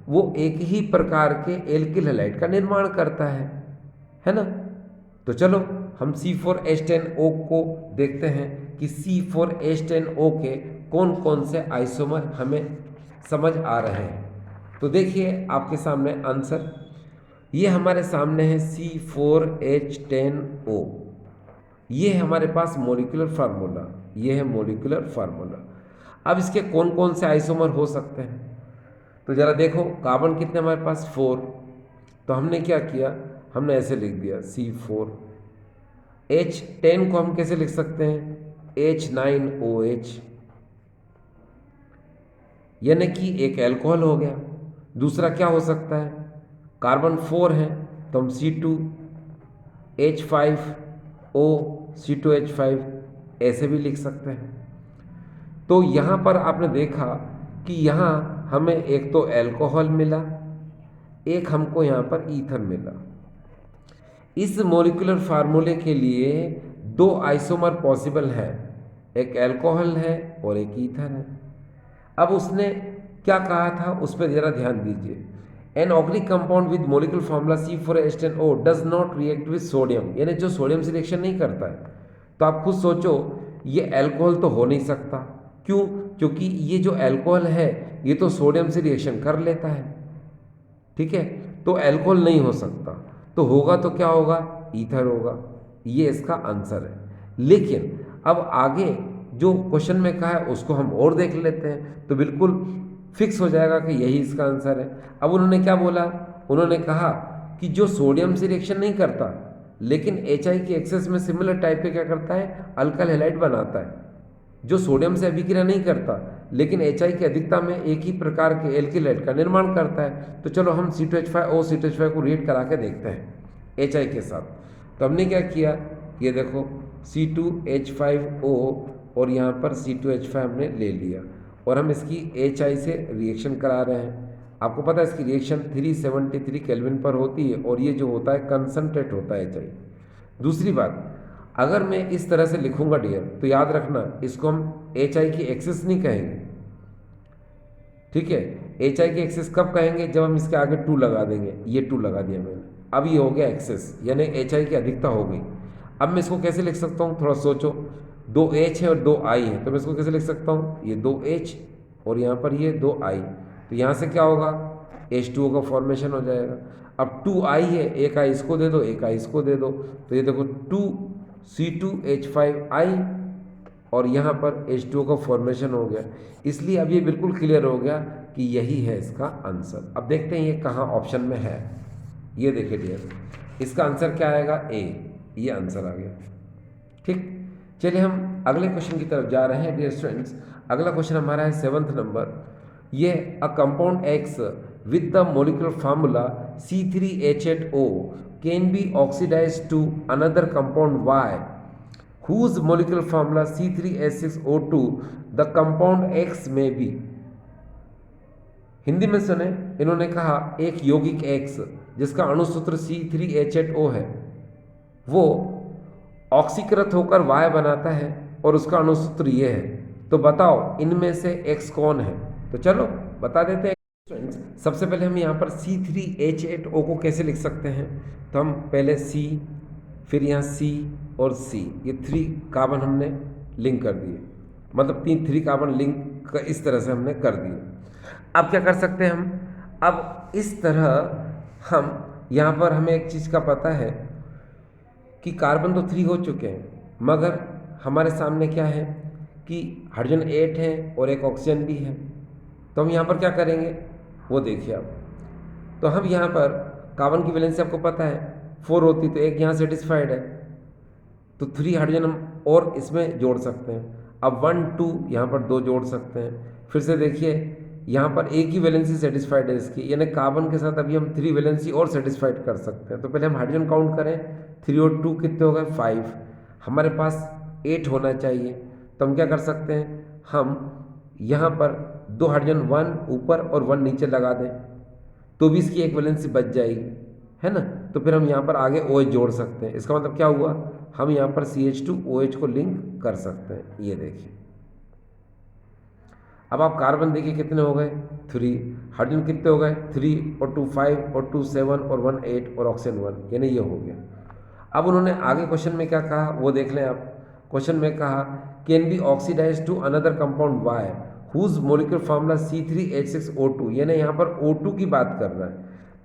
वो एक ही प्रकार के एल्किल हैलाइड का निर्माण करता है ना। तो चलो हम C4H10O को देखते हैं कि C4H10O के कौन कौन से आइसोमर हमें समझ आ रहे हैं। तो देखिए आपके सामने आंसर, ये हमारे सामने है C4H10O, ये है हमारे पास मोलिकुलर फार्मूला, ये है मोलिकुलर फार्मूला। अब इसके कौन कौन से आइसोमर हो सकते हैं, तो ज़रा देखो, कार्बन कितने हमारे पास 4, तो हमने क्या किया, हमने ऐसे लिख दिया C4, H10 को हम कैसे लिख सकते हैं, H9OH, यानी कि एक अल्कोहल हो गया। दूसरा क्या हो सकता है, कार्बन 4 है तो हम C2H5O, C2H5 ऐसे भी लिख सकते हैं। तो यहाँ पर आपने देखा कि यहाँ हमें एक तो अल्कोहल मिला, एक हमको यहाँ पर ईथर मिला। इस मॉलिक्यूलर फार्मूले के लिए 2 आइसोमर पॉसिबल है, एक अल्कोहल है और एक ईथर है। अब उसने क्या कहा था उस पर ज़रा ध्यान दीजिए, an organic compound with molecular formula C4H10O does not react with sodium, यानी जो सोडियम से रिएक्शन नहीं करता है। तो आप खुद सोचो, ये अल्कोहल तो हो नहीं सकता, क्यों, क्योंकि ये जो अल्कोहल है ये तो सोडियम से रिएक्शन कर लेता है, ठीक है, तो अल्कोहल नहीं हो सकता, तो होगा तो क्या होगा, ईथर होगा, ये इसका आंसर है। लेकिन अब आगे जो क्वेश्चन में कहा है उसको हम और देख लेते हैं, तो बिल्कुल फिक्स हो जाएगा कि यही इसका आंसर है। अब उन्होंने क्या बोला, उन्होंने कहा कि जो सोडियम से रिएक्शन नहीं करता लेकिन HI की एक्सेस में सिमिलर टाइप के क्या करता है, अल्काइल हैलाइड बनाता है, जो सोडियम से अभिक्रिया नहीं करता लेकिन HI की अधिकता में एक ही प्रकार के एल्किल हैलाइड का निर्माण करता है। तो चलो हम C2H5O C2H5 को रिएक्ट करा के देखते हैं HI के साथ। तो हमने क्या किया, ये देखो C2H5O और यहाँ पर C2H5 हमने ले लिया और हम इसकी HI से रिएक्शन करा रहे हैं। आपको पता है इसकी रिएक्शन 373 केल्विन पर होती है और ये जो होता है कंसनट्रेट होता है HI। दूसरी बात, अगर मैं इस तरह से लिखूंगा डियर, तो याद रखना इसको हम HI की एक्सेस नहीं कहेंगे, ठीक है। HI की एक्सेस कब कहेंगे, जब हम इसके आगे 2 लगा देंगे, ये 2 लगा दिया मैंने, अब ये हो गया एक्सेस, यानी HI की अधिकता हो गई। अब मैं इसको कैसे लिख सकता हूँ, थोड़ा सोचो। 2H है और 2I है, तो मैं इसको कैसे लिख सकता हूँ, ये 2H और यहाँ पर ये 2I, तो यहाँ से क्या होगा, H2O का फॉर्मेशन हो जाएगा। अब 2I है, एक I इसको दे दो, एक I इसको दे दो, तो ये देखो 2C2H5I और यहाँ पर H2O का फॉर्मेशन हो गया। इसलिए अब ये बिल्कुल क्लियर हो गया कि यही है इसका आंसर। अब देखते हैं ये कहाँ ऑप्शन में है। ये देखिए डियर, इसका आंसर क्या आएगा, ए, ये आंसर आ गया। ठीक, चलिए हम अगले क्वेश्चन की तरफ जा रहे हैं डियर स्टूडेंट्स। अगला क्वेश्चन हमारा है 7th नंबर। ये a compound X with the molecular formula C3H8O can be oxidised to another compound Y whose molecular formula C3H6O2 the compound X में भी। हिंदी में सुने, इन्होंने कहा एक यौगिक X जिसका अणुसूत्र C3H8O है, वो ऑक्सीकृत होकर Y बनाता है और उसका अणुसूत्र ये है, तो बताओ इनमें से X कौन है। तो चलो बता देते हैं फ्रेंड्स। सबसे पहले हम यहाँ पर C3H8O को कैसे लिख सकते हैं, तो हम पहले C, फिर यहाँ C और C, ये 3 कार्बन हमने लिंक कर दिए, मतलब 3 कार्बन लिंक इस तरह से हमने कर दिए। अब क्या कर सकते हैं हम, अब इस तरह हम यहाँ पर हमें एक चीज़ का पता है कि कार्बन तो 3 हो चुके हैं, मगर हमारे सामने क्या है कि हाइड्रोजन 8 है और एक ऑक्सीजन भी है। तो हम यहाँ पर क्या करेंगे वो देखिए आप। तो हम यहाँ पर कार्बन की वैलेंसी आपको पता है 4 होती, तो एक यहाँ सेटिस्फाइड है, तो 3 हाइड्रोजन हम और इसमें जोड़ सकते हैं। अब 1 2 यहाँ पर 2 जोड़ सकते हैं। फिर से देखिए यहाँ पर एक ही वैलेंसी सेटिस्फाइड है इसकी, यानी कार्बन के साथ अभी हम 3 वैलेंसी और सेटिस्फाइड कर सकते हैं। तो पहले हम हाइड्रोजन काउंट करें, 3 और 2 कितने हो गए, 5। हमारे पास 8 होना चाहिए, तो हम क्या कर सकते हैं, हम यहाँ पर 2 हाइड्रोजन 1 ऊपर और 1 नीचे लगा दें, तो भी इसकी एक वैलेंसी बच जाएगी, है ना। तो फिर हम यहाँ पर आगे OH जोड़ सकते हैं। इसका मतलब क्या हुआ, हम यहाँ पर CH2OH को लिंक कर सकते हैं। ये देखिए, अब आप कार्बन देखिए कितने हो गए, 3। हाइड्रोजन कितने हो गए, 3 और 2 5 और 2 7 और 1 8 और ऑक्सीजन 1, यानी ये हो गया। अब उन्होंने आगे क्वेश्चन में क्या कहा वो देख लें आप। क्वेश्चन में कहा can be oxidise to another compound Y whose molecular formula C3H6O2, यानी यहाँ पर O2 की बात कर रहा है।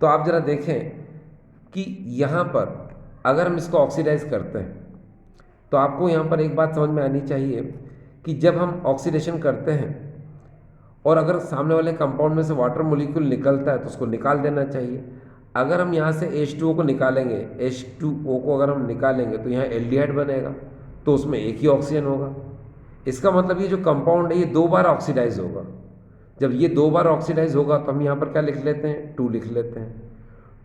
तो आप जरा देखें कि यहाँ पर अगर हम इसको ऑक्सीडाइज करते हैं, तो आपको यहाँ पर एक बात समझ में आनी चाहिए कि जब हम ऑक्सीडेशन करते हैं और अगर सामने वाले कंपाउंड में से वाटर मोलिक्यूल निकलता है तो उसको निकाल देना चाहिए। अगर हम यहाँ से H2O को निकालेंगे, H2O को अगर हम निकालेंगे तो यहाँ एल्डिहाइड बनेगा, तो उसमें एक ही ऑक्सीजन होगा। इसका मतलब ये जो कंपाउंड है ये 2 बार ऑक्सीडाइज होगा। जब ये 2 बार ऑक्सीडाइज होगा तो हम यहाँ पर क्या लिख लेते हैं, 2 लिख लेते हैं।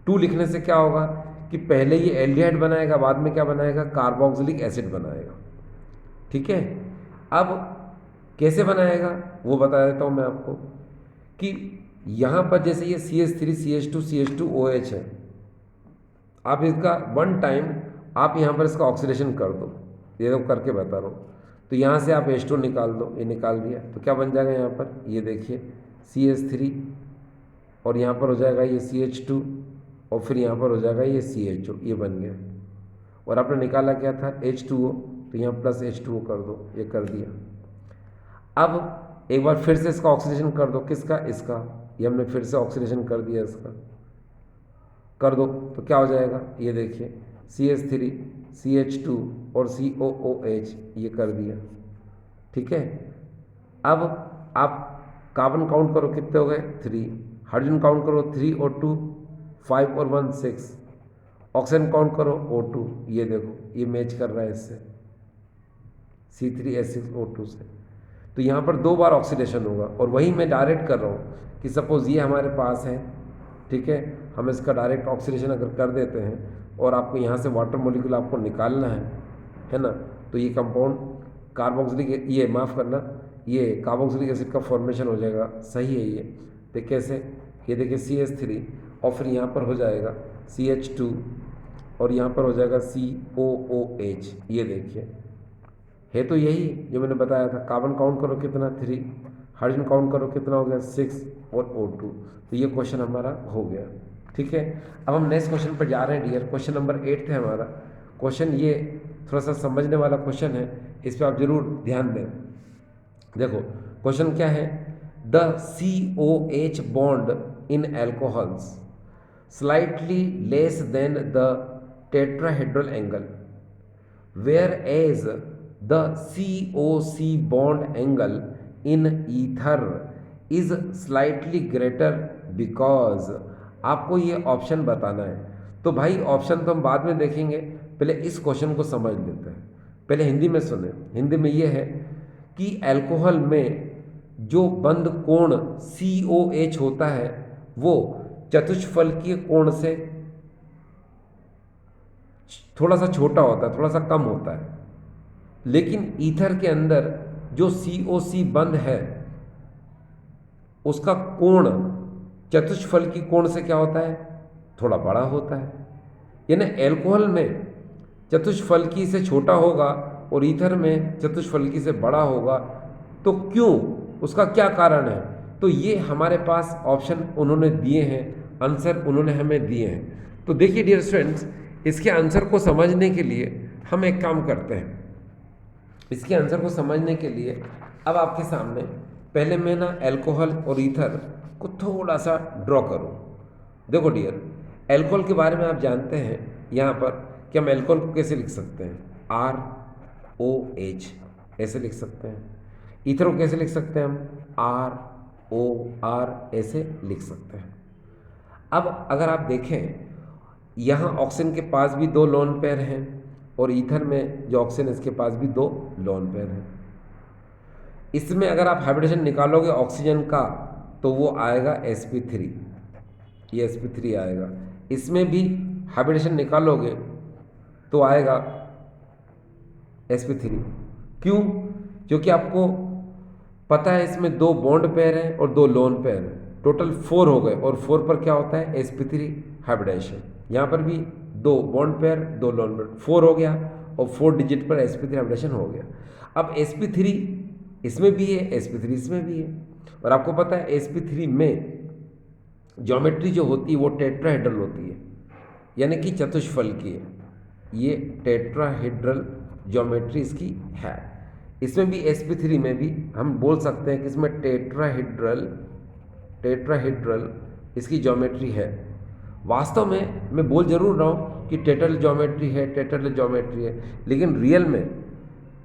2 लिखने से क्या होगा कि पहले ये एल्डिहाइड बनाएगा, बाद में क्या बनाएगा, कार्बोक्सिलिक एसिड बनाएगा। ठीक है, अब कैसे बनाएगा वो बता देता हूँ मैं आपको कि यहाँ पर जैसे ये CH3CH2CH2OH है, आप इसका 1 टाइम आप यहाँ पर इसका ऑक्सीडेशन कर दो, ये तो करके बता रहा हूँ। तो यहाँ से आप H2 निकाल दो, ये निकाल दिया तो क्या बन जाएगा यहाँ पर, ये देखिए CH3 और यहाँ पर हो जाएगा ये CH2 और फिर यहाँ पर हो जाएगा ये CHO, ये बन गया। और आपने निकाला क्या था H2O, तो यहाँ प्लस H2O कर दो, ये कर दिया। अब एक बार फिर से इसका ऑक्सीडेशन कर दो, किसका, इसका, ये हमने फिर से ऑक्सीडेशन कर दिया, इसका कर दो तो क्या हो जाएगा, ये देखिए CH3 CH2 और COOH, ये कर दिया। ठीक है, अब आप कार्बन काउंट करो कितने हो गए, 3। हाइड्रोजन काउंट करो 3 और 2 5 और 1 6। ऑक्सीजन काउंट करो O2, ये देखो ये मैच कर रहा है इससे C3H6O2 से। तो यहाँ पर 2 बार ऑक्सीडेशन होगा और वही मैं डायरेक्ट कर रहा हूँ कि सपोज़ ये हमारे पास है, ठीक है, हम इसका डायरेक्ट ऑक्सीडेशन अगर कर देते हैं और आपको यहाँ से वाटर मॉलिक्यूल आपको निकालना है ना, तो ये कंपाउंड कार्बोक्सिलिक, ये माफ़ करना, ये कार्बोक्सिलिक एसिड का फॉर्मेशन हो जाएगा। सही है ये, तो कैसे, ये देखिए CH3 और फिर यहाँ पर हो जाएगा CH2 और यहाँ पर हो जाएगा COOH, ये देखिए है तो यही जो मैंने बताया था। कार्बन काउंट करो कितना, 3। हाइड्रोजन काउंट करो कितना हो गया, 6 और O2। तो ये क्वेश्चन हमारा हो गया। ठीक है, अब हम नेक्स्ट क्वेश्चन पर जा रहे हैं डियर। क्वेश्चन नंबर 8 है हमारा। क्वेश्चन ये थोड़ा सा समझने वाला क्वेश्चन है, इस पर आप जरूर ध्यान दें। देखो क्वेश्चन क्या है, the COH bond in alcohols slightly less than the tetrahedral angle whereas the COC bond angle in ether is slightly greater because. आपको ये ऑप्शन बताना है। तो भाई ऑप्शन तो हम बाद में देखेंगे, पहले इस क्वेश्चन को समझ लेते हैं। पहले हिंदी में सुने। हिंदी में ये है कि अल्कोहल में जो बंद कोण COH होता है वो चतुष्फलकीय कोण से थोड़ा सा छोटा होता है, थोड़ा सा कम होता है। लेकिन ईथर के अंदर जो COC बंद है उसका कोण चतुष्फलकीय कोण से क्या होता है, थोड़ा बड़ा होता है। यानी अल्कोहल में चतुष्फलकी से छोटा होगा और ईथर में चतुष्फलकी से बड़ा होगा। तो क्यों, उसका क्या कारण है? तो ये हमारे पास ऑप्शन उन्होंने दिए हैं, आंसर उन्होंने हमें दिए हैं। तो देखिए डियर स्टूडेंट्स, इसके आंसर को समझने के लिए हम एक काम करते हैं। इसके आंसर को समझने के लिए अब आपके सामने पहले मैं ना अल्कोहल और ईथर को थोड़ा सा ड्रॉ करूं। देखो डियर, अल्कोहल के बारे में आप जानते हैं यहाँ पर कि हम अल्कोहल को कैसे लिख सकते हैं, ROH ऐसे लिख सकते हैं। ईथर को कैसे लिख सकते हैं हम, ROR ऐसे लिख सकते हैं। अब अगर आप देखें यहाँ ऑक्सीजन के पास भी 2 लोन पेयर हैं और ईथर में जो ऑक्सीजन इसके पास भी 2 लोन पेयर हैं। इसमें अगर आप हाइब्रिडेशन निकालोगे ऑक्सीजन का तो वो आएगा sp3, ये sp3 आएगा। इसमें भी हाइब्रिडेशन निकालोगे तो आएगा sp3। क्यों? क्योंकि आपको पता है इसमें 2 बॉन्ड पेयर हैं और 2 लोन पेयर हैं, टोटल 4 हो गए। और 4 पर क्या होता है, sp3 हाइब्रिडेशन। यहाँ पर भी 2 बॉन्ड पेयर 2 लोन पेयर, 4 हो गया और 4 डिजिट पर sp3 हाइब्रिडेशन हो गया। अब sp3 इसमें भी है, sp3 इसमें भी है। और आपको पता है sp3 में ज्योमेट्री जो होती है वो टेट्राहेड्रल होती है, यानी कि चतुष्फलकीय। ये टेट्राहेड्रल ज्योमेट्री इसकी है। इसमें भी sp3 में भी हम बोल सकते हैं कि इसमें टेट्राहेड्रल इसकी ज्योमेट्री है। वास्तव में मैं बोल जरूर रहा हूँ कि टेट्राहेड्रल ज्योमेट्री है, टेट्राहेड्रल ज्योमेट्री है, लेकिन रियल में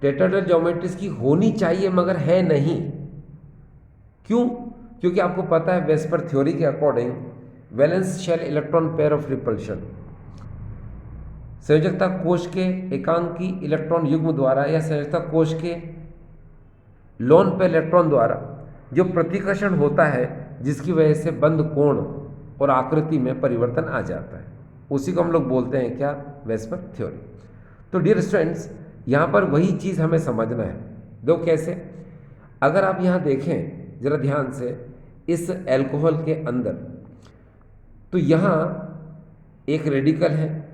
टेट्राहेड्रल ज्योमेट्री इसकी होनी चाहिए मगर है नहीं। क्यों? क्योंकि आपको पता है वेस्पर थ्योरी के according valence shell electron pair of repulsion, संयोजकता कोश के एकांकी इलेक्ट्रॉन युग्म द्वारा या संयोजकता कोश के लोन पेयर इलेक्ट्रॉन द्वारा जो प्रतिकर्षण होता है, जिसकी वजह से बंद कोण और आकृति में परिवर्तन आ जाता है, उसी को हम लोग बोलते हैं क्या, वेस्पर थ्योरी। तो डियर स्टूडेंट्स, यहाँ पर वही चीज़ हमें समझना है। दो कैसे, अगर आप यहाँ देखें जरा ध्यान से इस अल्कोहल के अंदर, तो यहाँ एक रेडिकल है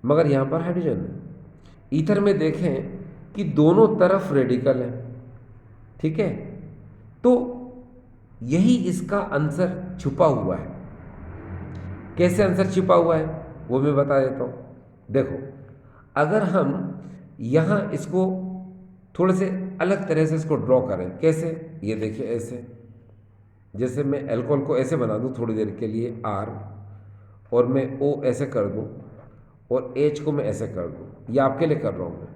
मगर यहाँ पर हाइड्रोजन है। ईथर में देखें कि दोनों तरफ रेडिकल है, ठीक है। तो यही इसका आंसर छुपा हुआ है। कैसे आंसर छुपा हुआ है वो मैं बता देता हूँ। देखो, अगर हम यहाँ इसको थोड़े से अलग तरह से इसको ड्रॉ करें, कैसे, ये देखिए ऐसे, जैसे मैं अल्कोहल को ऐसे बना दूँ थोड़ी देर के लिए R, और मैं O ऐसे कर दूँ और H को मैं ऐसे कर दूँ, ये आपके लिए कर रहा हूँ मैं।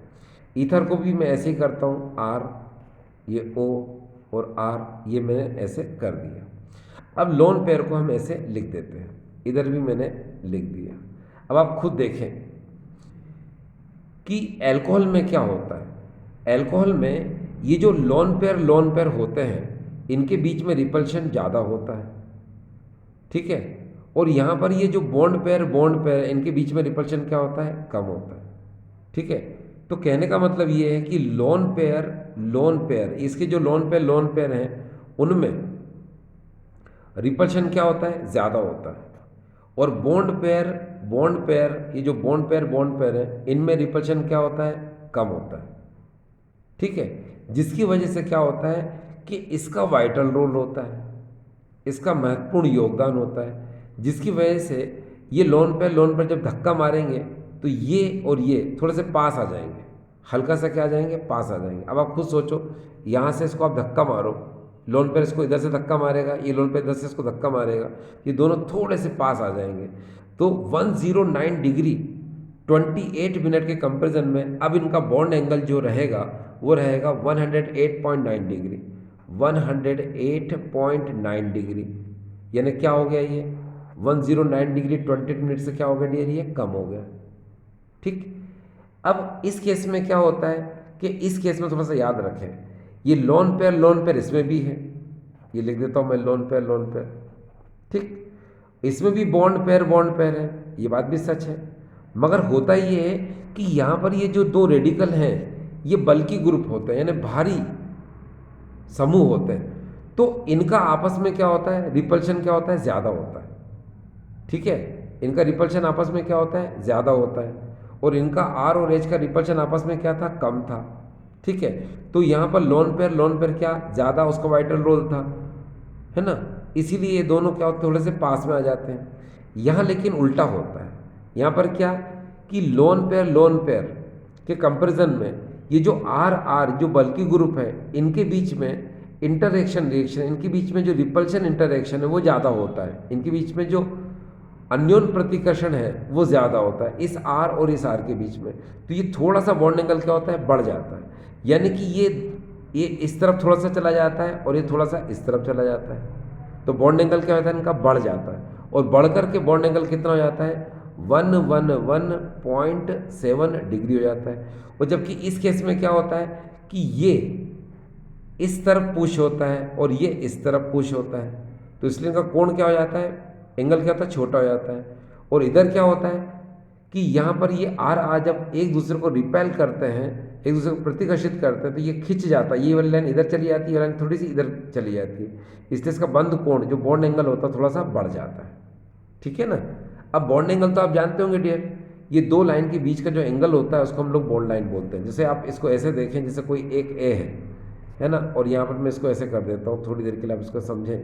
ईथर को भी मैं ऐसे ही करता हूँ, R ये O और R ये मैंने ऐसे कर दिया। अब लोन पेयर को हम ऐसे लिख देते हैं, इधर भी मैंने लिख दिया। अब आप खुद देखें कि अल्कोहल में क्या होता है। अल्कोहल में ये जो लोन पेयर होते हैं, इनके बीच में रिपल्शन ज़्यादा होता है, ठीक है। और यहाँ पर ये जो बॉन्ड पेयर इनके बीच में रिपल्शन क्या होता है, कम होता है, ठीक है। तो कहने का मतलब ये है कि लोन पेयर इसके जो लोन पेयर हैं उनमें रिपल्शन क्या होता है, ज़्यादा होता है। और बॉन्ड पेयर ये जो बॉन्ड पेयर है, इनमें रिपल्शन क्या होता है, कम होता है, ठीक है। जिसकी वजह से क्या होता है कि इसका वाइटल रोल होता है, इसका महत्वपूर्ण योगदान होता है, जिसकी वजह से ये लोन पेयर जब धक्का मारेंगे तो ये और ये थोड़े से पास आ जाएंगे, हल्का सा क्या आ जाएंगे, पास आ जाएंगे। अब आप खुद सोचो, यहाँ से इसको आप धक्का मारो, लोन पेयर इसको इधर से धक्का मारेगा, ये लोन पेयर इधर से इसको धक्का मारेगा, ये दोनों थोड़े से पास आ जाएंगे। तो 109 डिग्री 28 मिनट के कंपैरिजन में अब इनका बॉन्ड एंगल जो रहेगा वो रहेगा 108.9 डिग्री, 108.9 डिग्री। यानी क्या हो गया, ये 109 डिग्री 28 मिनट से क्या हो गया डियर, ये कम हो गया। ठीक, अब इस केस में क्या होता है कि इस केस में थोड़ा सा याद रखें, ये लोन पेयर इसमें भी है, ये लिख देता हूं मैं लोन पेयर। ठीक, इसमें भी बॉन्ड पेयर है, ये बात भी सच है। मगर होता ये है कि यहाँ पर ये जो दो रेडिकल हैं ये बल्की ग्रुप होते हैं, यानी भारी समूह होते हैं, तो इनका आपस में क्या होता है, रिपल्शन क्या होता है, ज़्यादा होता है। ठीक है, इनका रिपल्शन आपस में क्या होता है, ज़्यादा होता है, और इनका आर और एच का रिपल्शन आपस में क्या था, कम था। ठीक है, तो यहाँ पर लोन पेयर क्या ज़्यादा, उसका वाइटल रोल था, है ना, इसीलिए ये दोनों क्या होते हैं, थोड़े से पास में आ जाते हैं। यहाँ लेकिन उल्टा होता है, यहाँ पर क्या कि लोन पेयर के कंपैरिजन में ये जो आर जो बल्की ग्रुप है, इनके बीच में इंटरेक्शन रिएक्शन, इनके बीच में जो रिपल्शन इंटरेक्शन है वो ज़्यादा होता है, इनके बीच में जो अन्योन प्रतिकर्षण है वो ज़्यादा होता है इस आर और इस आर के बीच में। तो ये थोड़ा सा बॉन्ड एंगल क्या होता है, बढ़ जाता है, यानी कि ये इस तरफ थोड़ा सा चला जाता है और ये थोड़ा सा इस तरफ चला जाता है, तो बॉन्ड एंगल क्या होता है, इनका बढ़ जाता है, और बढ़ करके बॉन्ड एंगल कितना हो जाता है, 111.7 डिग्री हो जाता है। और जबकि इस केस में क्या होता है कि ये इस तरफ पुश होता है और ये इस तरफ पुश होता है, तो इसलिए इनका कोण क्या हो जाता है, एंगल क्या होता है, छोटा हो जाता है। और इधर क्या होता है कि यहाँ पर ये आर जब एक दूसरे को रिपेल करते हैं, एक दूसरे को प्रतिकर्षित करते हैं, तो ये खिंच जाता है, ये वाली लाइन इधर चली जाती है, ये लाइन थोड़ी सी इधर चली जाती है, इसलिए इसका बंद कोण जो बॉन्ड एंगल होता है थोड़ा सा बढ़ जाता है। ठीक है ना। अब बॉन्ड एंगल तो आप जानते होंगे डियर, ये दो लाइन के बीच का जो एंगल होता है उसको हम लोग बॉन्ड लाइन बोलते हैं। जैसे आप इसको ऐसे देखें, जैसे कोई एक ए है ना, और यहाँ पर मैं इसको ऐसे कर देता हूँ थोड़ी देर के लिए, आप इसको समझें,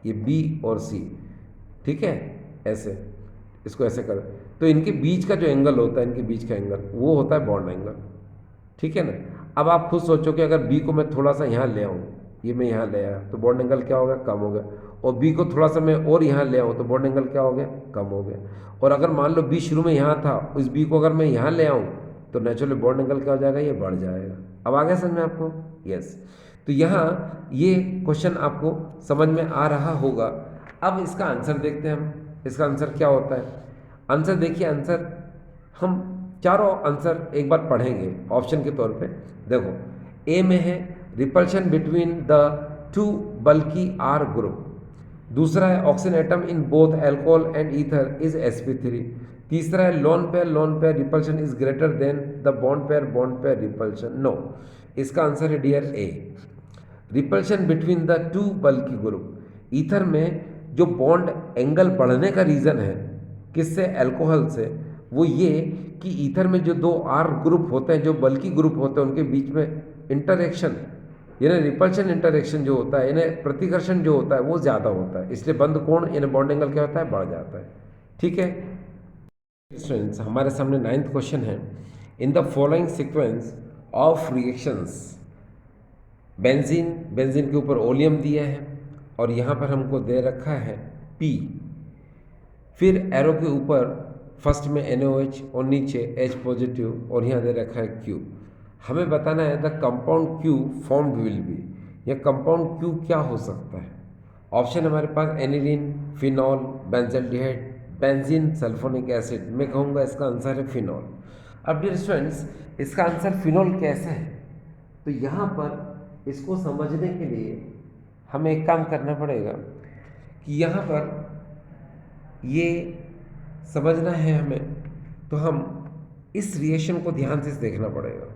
ये बी और सी, ठीक है, ऐसे इसको ऐसे कर, तो इनके बीच का जो एंगल होता है, इनके बीच का एंगल वो होता है बॉन्ड एंगल। ठीक है ना। अब आप खुद सोचो कि अगर बी को मैं थोड़ा सा यहाँ ले आऊँ, ये मैं यहाँ ले आया, तो बॉन्ड एंगल क्या हो गया, कम हो गया, और बी को थोड़ा सा मैं और यहाँ ले आऊँ तो बॉन्ड एंगल क्या हो गया, कम हो गया। और अगर मान लो बी शुरू में यहाँ था, उस बी को अगर मैं यहाँ ले आऊँ तो नेचुरली बॉन्ड एंगल क्या हो जाएगा, ये बढ़ जाएगा। अब आ गया समझ में आपको, यस। तो यहाँ ये क्वेश्चन आपको समझ में आ रहा होगा। अब इसका आंसर देखते हैं हम, इसका आंसर क्या होता है। आंसर देखिए, आंसर हम चारों आंसर एक बार पढ़ेंगे ऑप्शन के तौर पे। देखो, ए में है repulsion between the two bulky R group, दूसरा है oxygen atom in both alcohol and ether is sp3, तीसरा है lone pair repulsion is greater than the bond pair repulsion. No, इसका आंसर है dear A, repulsion between the two bulky group. Ether में जो bond angle बढ़ने का reason है किससे, अल्कोहल से, वो ये कि ईथर में जो दो आर ग्रुप होते हैं, जो बल्कि ग्रुप होते हैं, उनके बीच में इंटरेक्शन यानी रिपल्शन इंटरेक्शन जो होता है, यानी प्रतिकर्षण जो होता है वो ज़्यादा होता है, इसलिए बंद कोण यानी बॉन्ड एंगल क्या होता है, बढ़ जाता है। ठीक है स्टूडेंट्स, हमारे सामने 9th क्वेश्चन है। In the following sequence of reactions, benzene के ऊपर ओलियम दिया है और यहाँ पर हमको दे रखा है P, फिर एरो के ऊपर फर्स्ट में NaOH और नीचे H पॉजिटिव और यहाँ दे रखा है Q। हमें बताना है the compound Q formed will be, यह कंपाउंड Q क्या हो सकता है। ऑप्शन हमारे पास aniline, phenol, benzaldehyde, benzene sulphonic acid. मैं कहूँगा इसका आंसर है फिनॉल। अब डियर स्टूडेंट्स, इसका आंसर फिनॉल कैसे है, तो यहाँ पर इसको समझने के लिए हमें एक काम करना पड़ेगा कि यहाँ पर ये समझना है हमें, तो हम इस रिएक्शन को ध्यान से देखना पड़ेगा।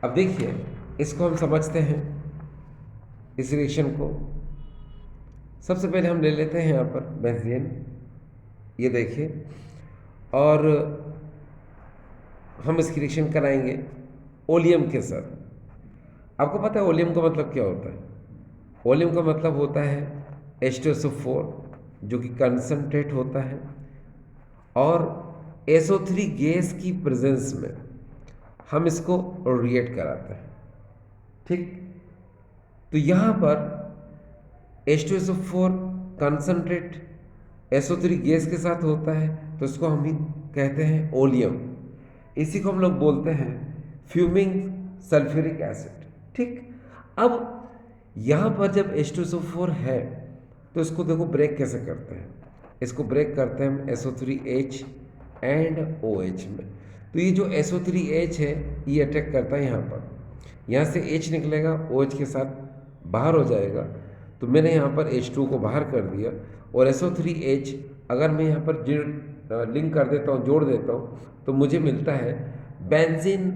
अब देखिए, इसको हम समझते हैं, इस रिएक्शन को सबसे पहले हम ले लेते हैं यहाँ पर बेंजीन, ये देखिए, और हम इसकी रिएक्शन कराएंगे ओलियम के साथ। आपको पता है ओलियम का मतलब क्या होता है, ओलियम का मतलब होता है H2SO4 जो कि कंसंट्रेट होता है, और SO3 गैस की प्रेजेंस में हम इसको रिएक्ट कराते हैं, ठीक। तो यहाँ पर H2SO4 कंसनट्रेट SO3 गैस के साथ होता है, तो इसको हम भी कहते हैं ओलियम। इसी को हम लोग बोलते हैं फ्यूमिंग सल्फ्यूरिक एसिड, ठीक। अब यहाँ पर जब H2SO4 है तो इसको देखो ब्रेक कैसे करते हैं। इसको ब्रेक करते हैं हम SO3H एंड OH में। तो ये जो SO3H है ये अटैक करता है यहाँ पर, यहाँ से H निकलेगा, OH के साथ बाहर हो जाएगा। तो मैंने यहाँ पर H2 को बाहर कर दिया और SO3H अगर मैं यहाँ पर लिंक कर देता हूँ, जोड़ देता हूँ, तो मुझे मिलता है बेंजीन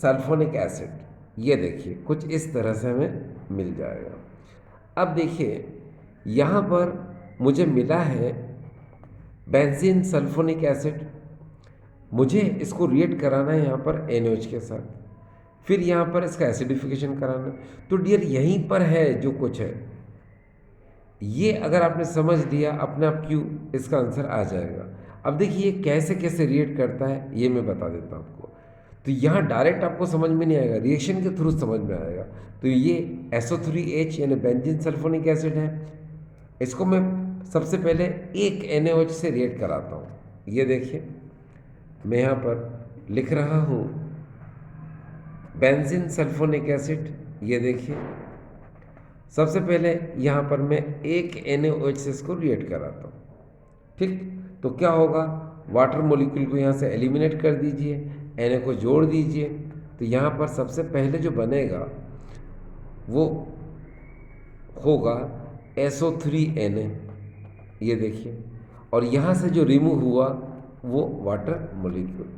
सल्फोनिक एसिड। ये देखिए कुछ इस तरह से हमें मिल जाएगा। अब देखिए यहाँ पर मुझे मिला है बेंजीन सल्फोनिक एसिड, मुझे इसको रिएक्ट कराना है यहाँ पर NaOH के साथ, फिर यहाँ पर इसका एसिडिफिकेशन कराना है। तो डियर यहीं पर है जो कुछ है, ये अगर आपने समझ लिया अपने आप क्यों इसका आंसर आ जाएगा। अब देखिए ये कैसे कैसे रिएक्ट करता है ये मैं बता देता हूँ आपको। तो यहाँ डायरेक्ट आपको समझ में नहीं आएगा, रिएक्शन के थ्रू समझ में आएगा। तो ये SO3H यानी बेंजीन सल्फोनिक एसिड है, इसको मैं सबसे पहले एक NaOH से रिएक्ट कराता हूँ। ये देखिए मैं यहाँ पर लिख रहा हूँ बेंजीन सल्फोनिक एसिड। ये देखिए सबसे पहले यहाँ पर मैं एक NaOH से इसको रिएक्ट कराता हूँ, ठीक। तो क्या होगा, वाटर मॉलिक्यूल को यहाँ से एलिमिनेट कर दीजिए, Na को जोड़ दीजिए। तो यहाँ पर सबसे पहले जो बनेगा वो होगा SO3Na, ये देखिए, और यहाँ से जो रिमूव हुआ वो वाटर मॉलिक्यूल।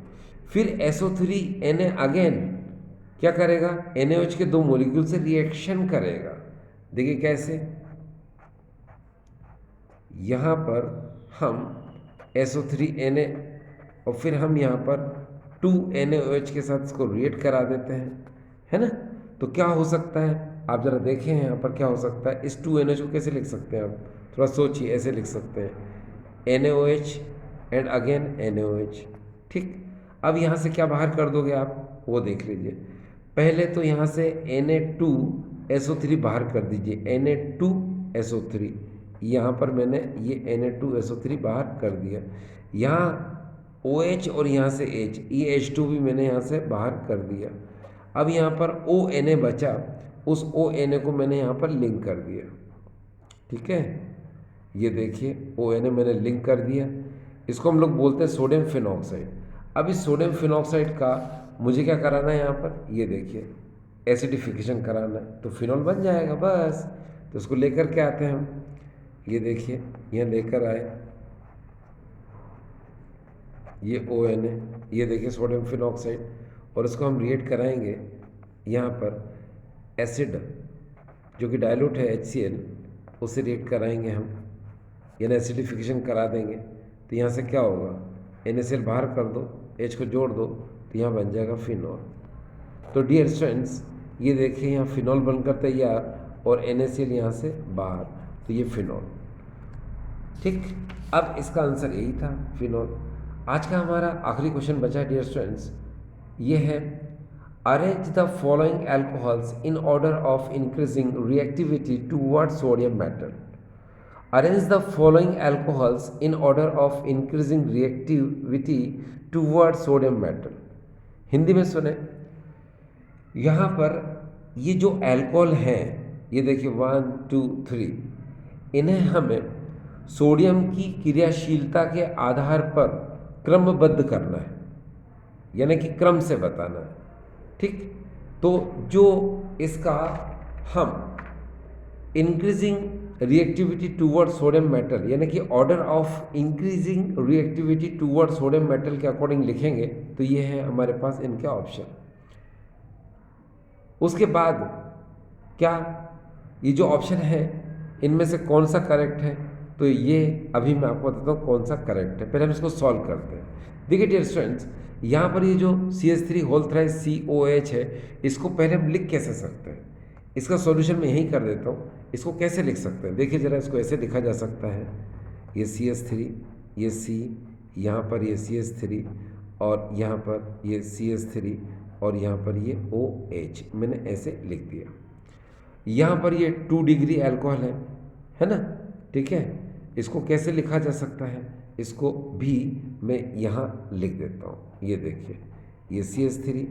फिर SO3Na अगेन क्या करेगा, NaOH के दो मॉलिक्यूल से रिएक्शन करेगा। देखिए कैसे, यहाँ पर हम SO3Na और फिर हम यहाँ पर 2NaOH के साथ इसको रिएक्ट करा देते हैं, है ना। तो क्या हो सकता है आप ज़रा देखें यहाँ पर क्या हो सकता है। इस 2NaOH को कैसे लिख सकते हैं आप, थोड़ा सोचिए। ऐसे लिख सकते हैं NaOH एंड अगेन NaOH, ठीक। अब यहाँ से क्या बाहर कर दोगे आप वो देख लीजिए। पहले तो यहाँ से Na2SO3 बाहर कर दीजिए, Na2SO3। यहाँ पर मैंने ये Na2SO3 बाहर कर दिया। यहाँ OH और यहाँ से H, ये H2 भी मैंने यहाँ से बाहर कर दिया। अब यहाँ पर ONA बचा, उस ONA को मैंने यहाँ पर लिंक कर दिया, ठीक है। ये देखिए ONA मैंने लिंक कर दिया, इसको हम लोग बोलते हैं सोडियम फिनॉक्साइड। अब इस सोडियम फिनॉक्साइड का मुझे क्या कराना है, यहाँ पर ये देखिए एसिडिफिकेशन कराना है, तो फिनॉल बन जाएगा बस। तो इसको लेकर के आते हैं हम, ये देखिए यहाँ लेकर आए, ये ONA, ये देखिए सोडियम फिनॉक्साइड, और इसको हम रिएक्ट कराएंगे यहाँ पर एसिड जो कि डाइल्यूट है HCl, उससे रिएक्ट कराएंगे हम, यानी एसिडिफिकेशन करा देंगे। तो यहाँ से क्या होगा, NaCl बाहर कर दो, H को जोड़ दो, तो यहाँ बन जाएगा फिनॉल। तो डियर स्टूडेंट्स ये देखिए यहाँ फिनॉल बनकर तैयार और NaCl यहाँ से बाहर, तो ये फिनॉल, ठीक। अब इसका आंसर यही था, फिनॉल। आज का हमारा आखिरी क्वेश्चन बचा है डियर स्टूडेंट्स, ये है arrange the following alcohols in order of increasing reactivity toward sodium metal. Arrange the following alcohols in order of increasing reactivity toward sodium metal. Hindi में सुने, यहाँ पर ये जो एल्कोहल हैं, ये देखिए 1 2 3, इन्हें हमें सोडियम की क्रियाशीलता के आधार पर क्रमबद्ध करना है, यानी कि क्रम से बताना है, ठीक। तो जो इसका हम increasing reactivity toward sodium metal, यानी कि order of increasing reactivity toward sodium metal के अकॉर्डिंग लिखेंगे, तो ये है हमारे पास इनके ऑप्शन। उसके बाद क्या ये जो ऑप्शन है इनमें से कौन सा करेक्ट है, तो ये अभी मैं आपको बताता हूँ कौन सा करेक्ट है। पहले हम इसको सॉल्व करते हैं। देखिए डियर स्टूडेंट्स, यहाँ पर ये जो CH3 होल थ्राइस COH है, इसको पहले हम लिख कैसे सकते हैं, इसका सॉल्यूशन मैं यहीं कर देता हूँ। इसको कैसे लिख सकते हैं, देखिए ज़रा, इसको ऐसे लिखा जा सकता है, ये CH3, ये C, यहाँ पर ये CH3 और यहाँ पर ये CH3 और यहाँ पर ये OH मैंने ऐसे लिख दिया। यहाँ पर ये 2 डिग्री अल्कोहल है ना, ठीक है। इसको कैसे लिखा जा सकता है, इसको भी मैं यहाँ लिख देता हूँ। ये देखिए, ये CH3,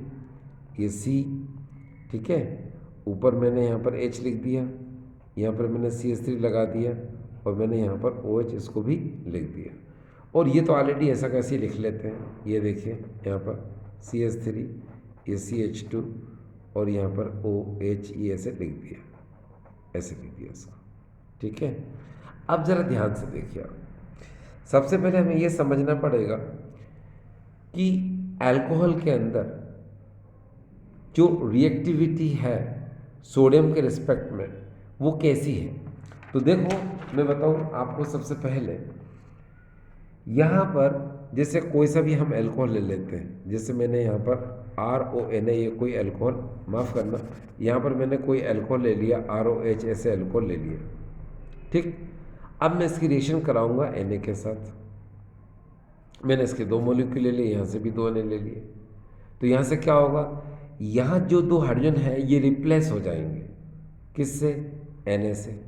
ये C, ठीक है। ऊपर मैंने यहाँ पर H लिख दिया, यहाँ पर मैंने CH3 लगा दिया और मैंने यहाँ पर OH इसको भी लिख दिया। और ये तो ऑलरेडी ऐसा कैसे लिख लेते हैं, ये देखिए यहाँ पर CH3, ये CH2 और यहाँ पर OH, ये ऐसे लिख दिया, ऐसे लिख दिया इसको, ठीक है। अब ज़रा ध्यान से देखिए आप, सबसे पहले हमें ये समझना पड़ेगा कि अल्कोहल के अंदर जो रिएक्टिविटी है सोडियम के रिस्पेक्ट में वो कैसी है। तो देखो मैं बताऊँ आपको, सबसे पहले यहाँ पर जैसे कोई सा भी हम अल्कोहल ले लेते हैं, जैसे मैंने यहाँ पर RONA, ये कोई अल्कोहल, माफ़ करना, यहाँ पर मैंने कोई अल्कोहल ले लिया, ROH ऐसे अल्कोहल ले लिया, ठीक। अब मैं इसकी रिएक्शन कराऊंगा Na के साथ। मैंने इसके 2 मॉलिक्यूल ले लिए, यहाँ से भी 2 Na ले लिए। तो यहाँ से क्या होगा, यहाँ जो 2 हाइड्रोजन है ये रिप्लेस हो जाएंगे, किससे, Na से,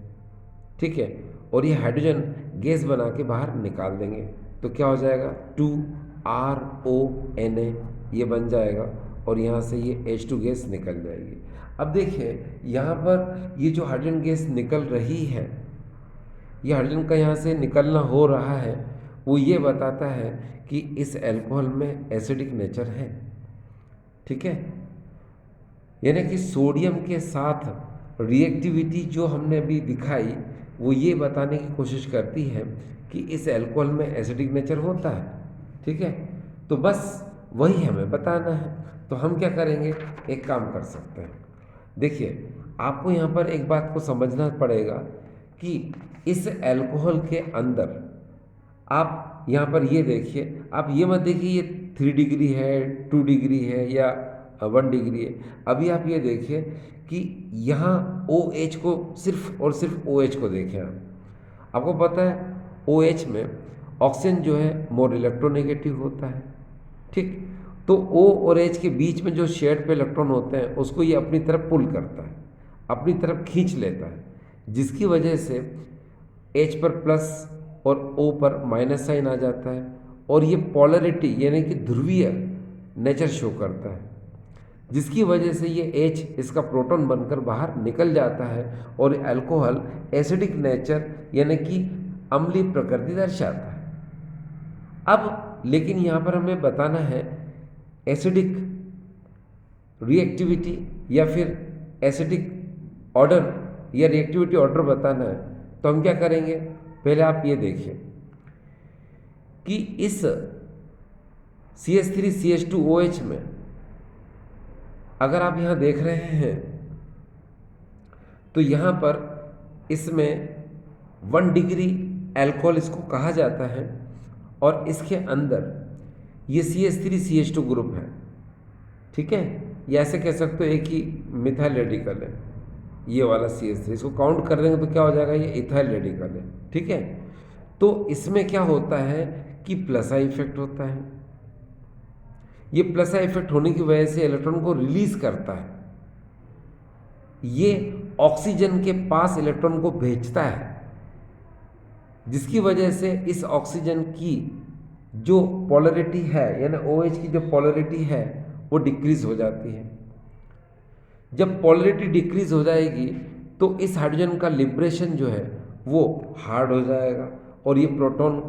ठीक है। और ये हाइड्रोजन गैस बना के बाहर निकाल देंगे, तो क्या हो जाएगा, 2RONA ये बन जाएगा और यहाँ से ये H2 गैस निकल जाएगी। अब देखिए यहाँ पर ये जो हाइड्रोजन गैस निकल रही है, ये हाइड्रोजन का यहाँ से निकलना हो रहा है, वो ये बताता है कि इस अल्कोहल में एसिडिक नेचर है, ठीक है। यानी कि सोडियम के साथ रिएक्टिविटी जो हमने अभी दिखाई वो ये बताने की कोशिश करती है कि इस अल्कोहल में एसिडिक नेचर होता है, ठीक है। तो बस वही हमें बताना है। तो हम क्या करेंगे, एक काम कर सकते हैं, देखिए आपको यहाँ पर एक बात को समझना पड़ेगा कि इस अल्कोहल के अंदर आप यहाँ पर ये देखिए, आप ये मत देखिए ये 3 डिग्री है, 2 डिग्री है या 1 डिग्री है। अभी आप ये देखिए कि यहाँ OH को सिर्फ और सिर्फ OH को देखें आप। आपको पता है OH में ऑक्सीजन जो है मोर इलेक्ट्रोनेगेटिव होता है, ठीक। तो O और H के बीच में जो शेयर्ड पे इलेक्ट्रॉन होते हैं उसको ये अपनी तरफ पुल करता है, अपनी तरफ खींच लेता है, जिसकी वजह से H पर प्लस और O पर माइनस साइन आ जाता है और ये पोलरिटी यानी कि ध्रुवीय नेचर शो करता है, जिसकी वजह से ये H इसका प्रोटॉन बनकर बाहर निकल जाता है और अल्कोहल एसिडिक नेचर यानी कि अम्लीय प्रकृति दर्शाता है। अब लेकिन यहाँ पर हमें बताना है एसिडिक रिएक्टिविटी या फिर एसिडिक ऑर्डर या रिएक्टिविटी ऑर्डर बताना है, तो हम क्या करेंगे, पहले आप ये देखिए कि इस CH3CH2OH में अगर आप यहाँ देख रहे हैं तो यहाँ पर इसमें 1 डिग्री अल्कोहल इसको कहा जाता है और इसके अंदर ये CH3CH2 ग्रुप है, ठीक है। ये ऐसे कह सकते हो एक ही मिथाइल रेडिकल है, ये वाला CH3, इसको काउंट कर देंगे तो क्या हो जाएगा, ये इथाइल रेडिकल है, ठीक है। तो इसमें क्या होता है कि प्लस आई इफेक्ट होता है, ये प्लस आई इफेक्ट होने की वजह से इलेक्ट्रॉन को रिलीज करता है, ये ऑक्सीजन के पास इलेक्ट्रॉन को भेजता है, जिसकी वजह से इस ऑक्सीजन की जो पोलरिटी है यानी OH की जो पोलरिटी है वो डिक्रीज हो जाती है। जब पोलरिटी डिक्रीज हो जाएगी तो इस हाइड्रोजन का लिबरेशन जो है वो हार्ड हो जाएगा और ये प्रोटॉन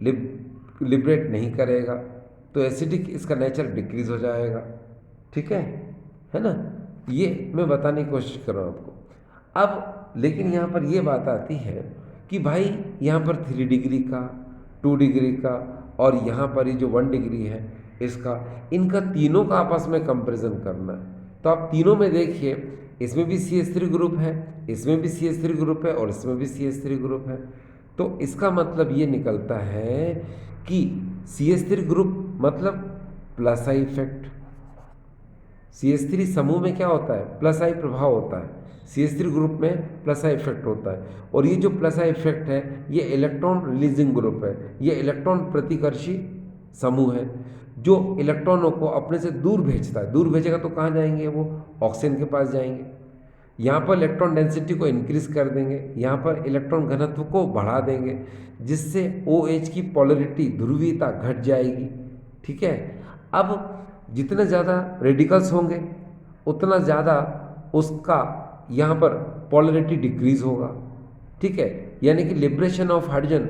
लिबरेट नहीं करेगा, तो एसिडिक इसका नेचर डिक्रीज हो जाएगा, ठीक है ना। ये मैं बताने की कोशिश कर रहा हूँ आपको। अब लेकिन यहाँ पर ये बात आती है कि भाई यहाँ पर 3 डिग्री का, 2 डिग्री का और यहाँ पर ये जो 1 डिग्री है इसका, इनका तीनों का आपस में कंपैरिजन करना है। तो आप तीनों में देखिए, इसमें भी CH3 ग्रुप है, इसमें भी CH3 ग्रुप है और इसमें भी CH3 ग्रुप है। तो इसका मतलब ये निकलता है कि CH3 ग्रुप मतलब प्लस आई इफेक्ट। CH3 समूह में क्या होता है, प्लस आई प्रभाव होता है। CH3 ग्रुप में प्लस आई इफेक्ट होता है, और ये जो प्लस आई इफेक्ट है ये इलेक्ट्रॉन रिलीजिंग ग्रुप है, ये इलेक्ट्रॉन प्रतिकर्षी समूह है जो इलेक्ट्रॉनों को अपने से दूर भेजता है। दूर भेजेगा तो कहाँ जाएंगे, वो ऑक्सीजन के पास जाएंगे। यहाँ पर इलेक्ट्रॉन डेंसिटी को इंक्रीज कर देंगे, यहाँ पर इलेक्ट्रॉन घनत्व को बढ़ा देंगे, जिससे OH की पोलरिटी ध्रुवीयता घट जाएगी। ठीक है, अब जितने ज़्यादा रेडिकल्स होंगे उतना ज़्यादा उसका यहाँ पर पोलरिटी डिक्रीज होगा। ठीक है, यानी कि लिबरेशन ऑफ हाइड्रोजन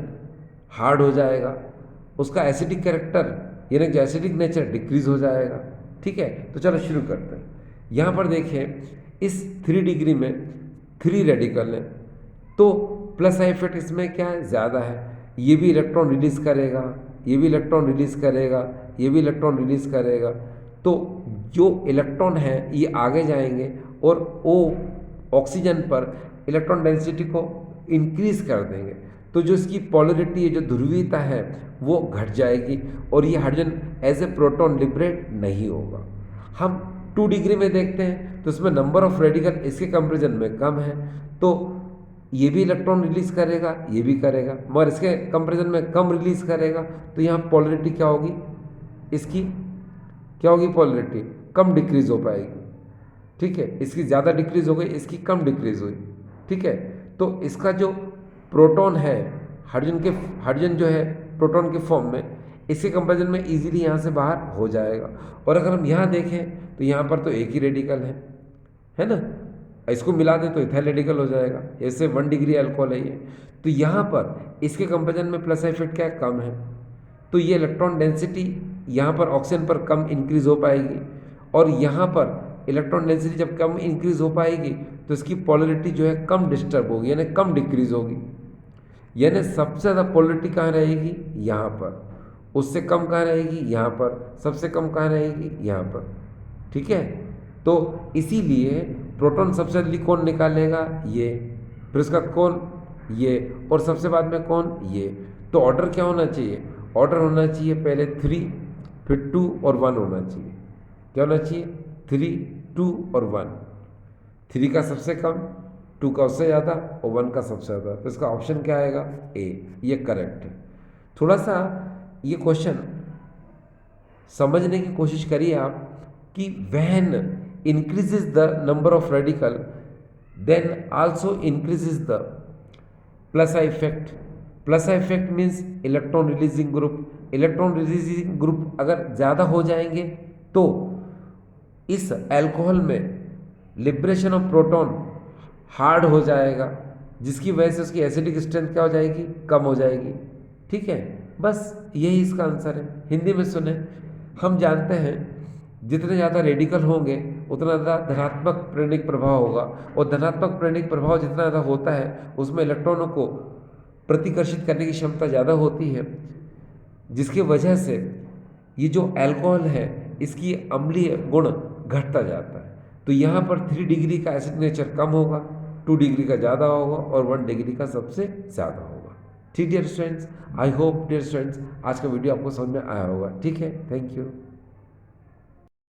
हार्ड हो जाएगा, उसका एसिडिक कैरेक्टर यानी कि एसिडिक नेचर डिक्रीज हो जाएगा। ठीक है, तो चलो शुरू करते हैं। यहाँ पर देखिए इस 3 डिग्री में 3 रेडिकल हैं, तो प्लस आई इफेक्ट इसमें क्या है, ज़्यादा है। ये भी इलेक्ट्रॉन रिलीज करेगा, ये भी इलेक्ट्रॉन रिलीज करेगा, ये भी इलेक्ट्रॉन रिलीज करेगा, तो जो इलेक्ट्रॉन है ये आगे जाएंगे और वो ऑक्सीजन पर इलेक्ट्रॉन डेंसिटी को इंक्रीज कर देंगे, तो जो इसकी पोलरिटी है, जो ध्रुवीयता है वो घट जाएगी और ये hydrogen as a proton liberate नहीं होगा। हम 2 डिग्री में देखते हैं तो इसमें नंबर ऑफ रेडिकल इसके कंपेरिजन में कम है, तो ये भी इलेक्ट्रॉन रिलीज करेगा, ये भी करेगा, मगर इसके कंपेरिजन में कम रिलीज करेगा, तो यहाँ पोलरिटी क्या होगी, इसकी क्या होगी, पोलरिटी कम डिक्रीज हो पाएगी। ठीक है, इसकी ज़्यादा डिक्रीज हो गई, इसकी कम डिक्रीज हुई। ठीक है, तो इसका जो प्रोटॉन है हाइड्रोजन जो है प्रोटॉन के फॉर्म में, इसके कंपेरिजन में इजीली यहाँ से बाहर हो जाएगा। और अगर हम यहाँ देखें तो यहाँ पर तो एक ही रेडिकल है ना, इसको मिला दें तो इथाइल रेडिकल हो जाएगा, ऐसे 1 डिग्री अल्कोहल है ये। तो यहाँ पर इसके कंपेरिजन में प्लस आई इफेक्ट क्या है, कम है, तो ये इलेक्ट्रॉन डेंसिटी यहाँ पर ऑक्सीजन पर कम इंक्रीज हो पाएगी, और यहाँ पर इलेक्ट्रॉन डेंसिटी जब कम इंक्रीज हो पाएगी तो इसकी पोलरिटी जो है कम डिस्टर्ब होगी, यानी कम डिक्रीज होगी। यानी सबसे ज़्यादा पोलरिटी कहाँ रहेगी, यहाँ पर, उससे कम कहाँ रहेगी, यहाँ पर, सबसे कम कहाँ रहेगी, यहाँ पर। ठीक है, तो इसीलिए प्रोटॉन सबसे जल्दी कौन निकालेगा, ये, फिर उसका कौन, ये, और सबसे बाद में कौन, ये। तो ऑर्डर क्या होना चाहिए, ऑर्डर होना चाहिए पहले 3, फिर 2 और 1 होना चाहिए। क्या होना चाहिए, 3, 2 और 1। 3 का सबसे कम, 2 का उससे ज़्यादा और 1 का सबसे ज़्यादा, तो इसका ऑप्शन क्या आएगा, ए, ये करेक्ट है। थोड़ा सा ये क्वेश्चन समझने की कोशिश करिए आप कि when increases the number of radical then also increases the plus I effect. plus I effect means electron releasing group. electron releasing group अगर ज़्यादा हो जाएंगे तो इस अल्कोहल में लिबरेशन ऑफ प्रोटॉन हार्ड हो जाएगा, जिसकी वजह से उसकी एसिडिक स्ट्रेंथ क्या हो जाएगी, कम हो जाएगी। ठीक है, बस यही इसका आंसर है। हिंदी में सुने, हम जानते हैं जितने ज़्यादा रेडिकल होंगे उतना ज़्यादा धनात्मक प्रेरणिक प्रभाव होगा, और धनात्मक प्रेरणिक प्रभाव जितना ज़्यादा होता है उसमें इलेक्ट्रॉनों को प्रतिकर्षित करने की क्षमता ज़्यादा होती है, जिसकी वजह से ये जो अल्कोहल है इसकी अम्लीय गुण घटता जाता है। तो यहाँ पर 3 डिग्री का एसिड नेचर कम होगा, 2 डिग्री का ज़्यादा होगा और 1 डिग्री का सबसे ज़्यादा होगा। ठीक dear students, I hope dear students आज का वीडियो आपको समझ में आया होगा। ठीक है, थैंक यू।